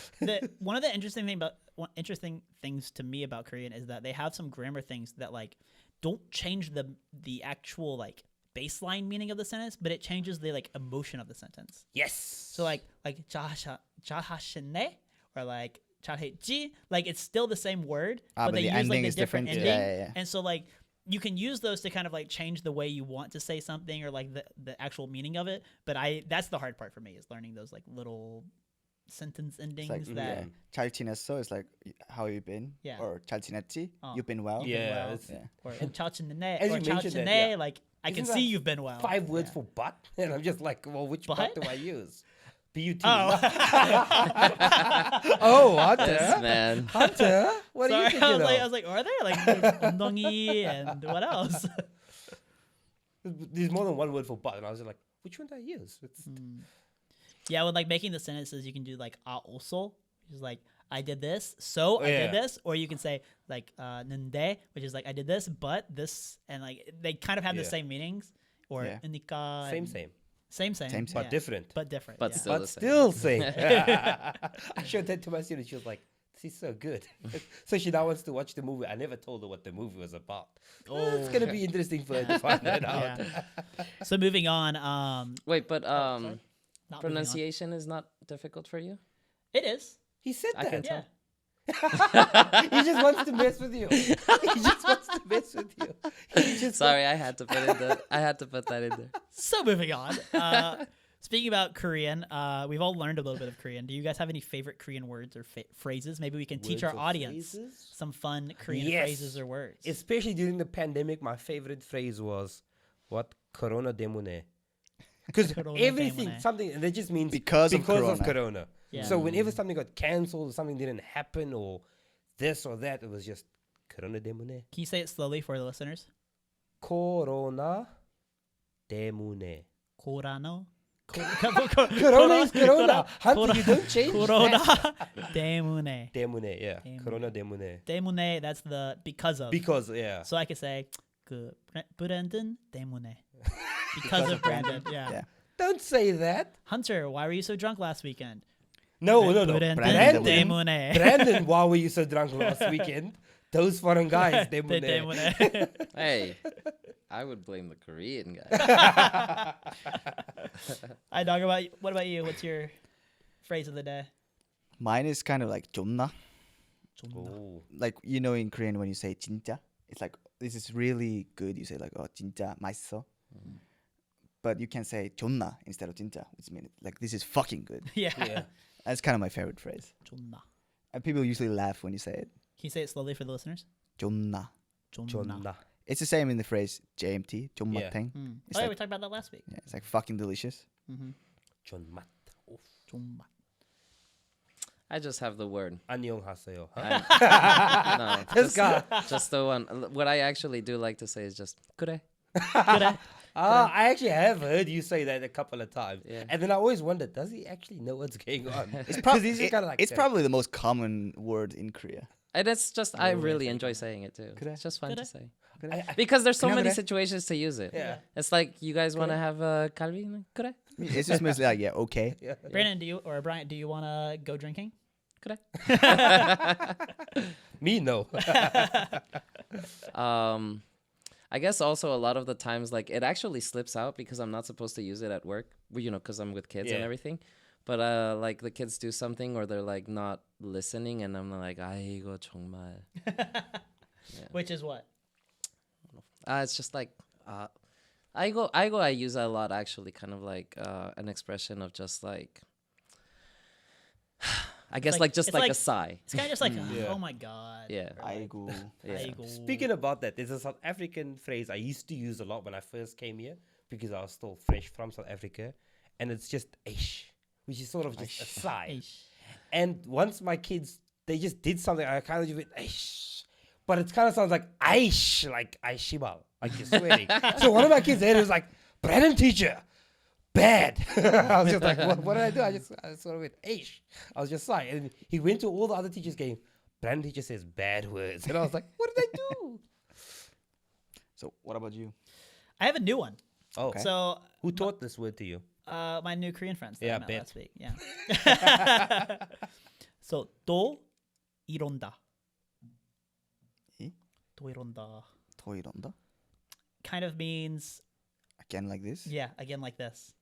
One of the interesting things to me about Korean is that they have some grammar things that like don't change the actual like baseline meaning of the sentence, but it changes the like emotion of the sentence. Yes. So like 잘하셨네 or like 잘했지, like it's still the same word, Ah, but but they the use like ending the is different different. ending. Yeah, yeah, yeah. And so like you can use those to kind of like change the way you want to say something or like the actual meaning of it. But that's the hard part for me is learning those like little sentence endings like, that yeah. 잘 지냈어 is like, how you been? Yeah. Or 잘 지냈지? Oh. You've been well? Yeah. well. It's Yeah. or 차친네 as or you mentioned that, 차친네, yeah. like I can Isn't see that you've been well. 5 words Yeah. for butt, and I'm just like, well, which butt do I use? B-U-T. Oh. Oh, Hunter. Yes, man. Hunter? What are you Sorry, thinking I of? was like, are there like there's 엉덩이 and what else? There's more than one word for butt, and I was like, which one do I use? It's, Yeah, with like making the sentences, you can do like also, which is like I did this, so I yeah. did this, or you can say like 근데, which is like I did this, but this, and like they kind of have the Yeah. same meanings. Or Yeah. 그러니까 same, and- same, same, Same, but yeah. different. but different, But yeah. still But the same. still same. I showed that to my student. She was like, this is so good. So she now wants to watch the movie. I never told her what the movie was about. It's going to be interesting for her to find that out. Yeah. So moving on, Wait, but not moving on. pronunciation is not difficult for you? It is. He said I that. can Yeah. He just wants to mess with you. He just wants to mess with you. He just Sorry, I had to put that in there. So moving on. Speaking about Korean, we've all learned a little bit of Korean. Do you guys have any favorite Korean words or phrases? Maybe we can teach our Words or audience phrases? some fun Korean Yes. phrases or words. Especially during the pandemic, my favorite phrase was, what? Corona 때문에. Because Corona everything, 때문에. something, and that just means Because of Corona. Yeah. So whenever something got cancelled, or something didn't happen, or this or that, it was just Corona 때문에. Can you say it slowly for the listeners? Corona 때문에. Corona. Corona is Corona. Hunter, you don't change Corona that. 때문에. 때문에, yeah. 때문에. Corona 때문에. 때문에, that's the because of. Because, yeah. So I could say 그 브랜든 때문에. Because of Brandon. Yeah. Yeah. Don't say that. Hunter, why were you so drunk last weekend? No. 브랜든 Brandon. 때문에. Brandon, why were you so drunk last weekend? Those foreign guys, 때문에. 때문에. Hey, I would blame the Korean guy. I talk about. What about you? What's your phrase of the day? Mine is kind of like 좀나. Oh. Like in Korean when you say 진짜, it's like this is really good. You say like 진짜 맛있어. But you can say 존나 instead of 진짜, which means like this is fucking good. Yeah. Yeah. That's kind of my favorite phrase. 존나. And people usually laugh when you say it. Can you say it slowly for the listeners? 존나. Chonna. It's the same in the phrase JMT, Yeah. 존맛탱. Mm. It's Oh, yeah, like- we talked about that last week. Yeah, it's like fucking delicious. Mm-hmm. Chonmat. Oof. 존맛. I just have the word. 안녕하세요. Huh? No, This guy. just the one. What I actually do like to say is just 그래. 그래. I actually have heard you say that a couple of times. Yeah. And then I always wondered, does he actually know what's going on? It's, 'Cause he's just kinda like it's that. probably the most common word in Korea. And it's just I No way really to- enjoy saying it too. 그래. It's just fun to 그래. say I- because there's so 그냥 many 그래. situations to use it. Yeah. It's like you guys want to have a kalbi 그래. It's just mostly like, yeah, okay. Yeah. Brandon, Brian, do you want to go drinking? 그래. Me, no. I guess also a lot of the times like it actually slips out because I'm not supposed to use it at work, because I'm with kids and Yeah. everything. But like the kids do something or they're like not listening and I'm like 아이고 정말. Which is what? It's just like 아이고 I use that a lot actually, kind of like an expression of just like I guess like- like just it's like like- a sigh. It's kind of just like, Yeah. oh my god. Yeah. Or like, 아이고. Yeah. 아이고. Speaking about that, there's a South African phrase I used to use a lot when I first came here because I was still fresh from South Africa. And it's just aish, which is sort of just a sigh. Eish. And once my kids, they just did something, I kind of just went aish. But it kind of sounds like aish, like aishibal, like you're swearing. So one of my kids there was like, Brandon teacher, bad. I was just like, what did I do? I sort of went aish. I was just sighing. And he went to all the other teachers going, Brandon teacher says bad words. And I was like, what did I do? So what about you? I have a new one. Oh, Okay. So who taught this word to you? my new Korean friends that Yeah, I met bet. last week. Yeah. So 또 이런다. 이? 또 이런다. 더 이런다? Kind of means Again like this? yeah, again like this.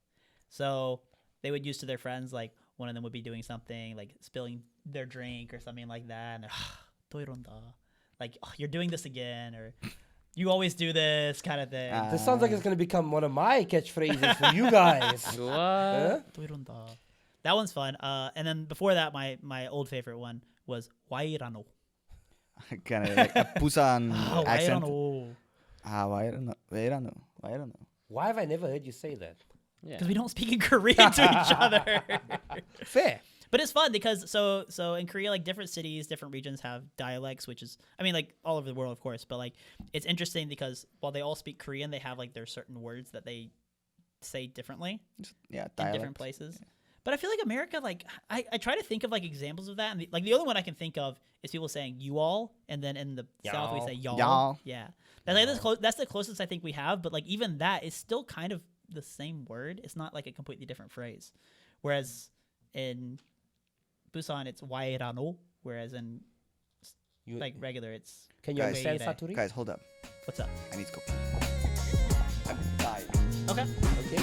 So they would use to their friends like one of them would be doing something like spilling their drink or something like that, and they're 또 이런다. Like you're doing this again, or you always do this kind of thing. This sounds like it's going to become one of my catchphrases for you guys. What? Huh? 또 이런다. That one's fun. And then before that, my old favorite one was why 이러노. Kind of like a Busan why accent. 이러노. 왜 이러노? 왜 이러노? 왜 이러노? Why have I never heard you say that? Yeah. Because we don't speak in Korean to each other. Fair. But it's fun because so in Korea, like different cities, different regions have dialects, which is like all over the world, of course. But like it's interesting because while they all speak Korean, they have like their certain words that they say differently Yeah, in dialect. different places. But I feel like America, like I try to think of like examples of that, and the only one I can think of is people saying you all, and then in the South we Y'all. say y'all. Y'all. Yeah, that's the closest I think we have. But like even that is still kind of the same word. It's not like a completely different phrase. Whereas in Busan it's wairano, whereas in You, like regular it's can you Guys. understand Wait, Saturi? Guys, hold up. what's up? I need to go. I'm dying. Okay. Okay.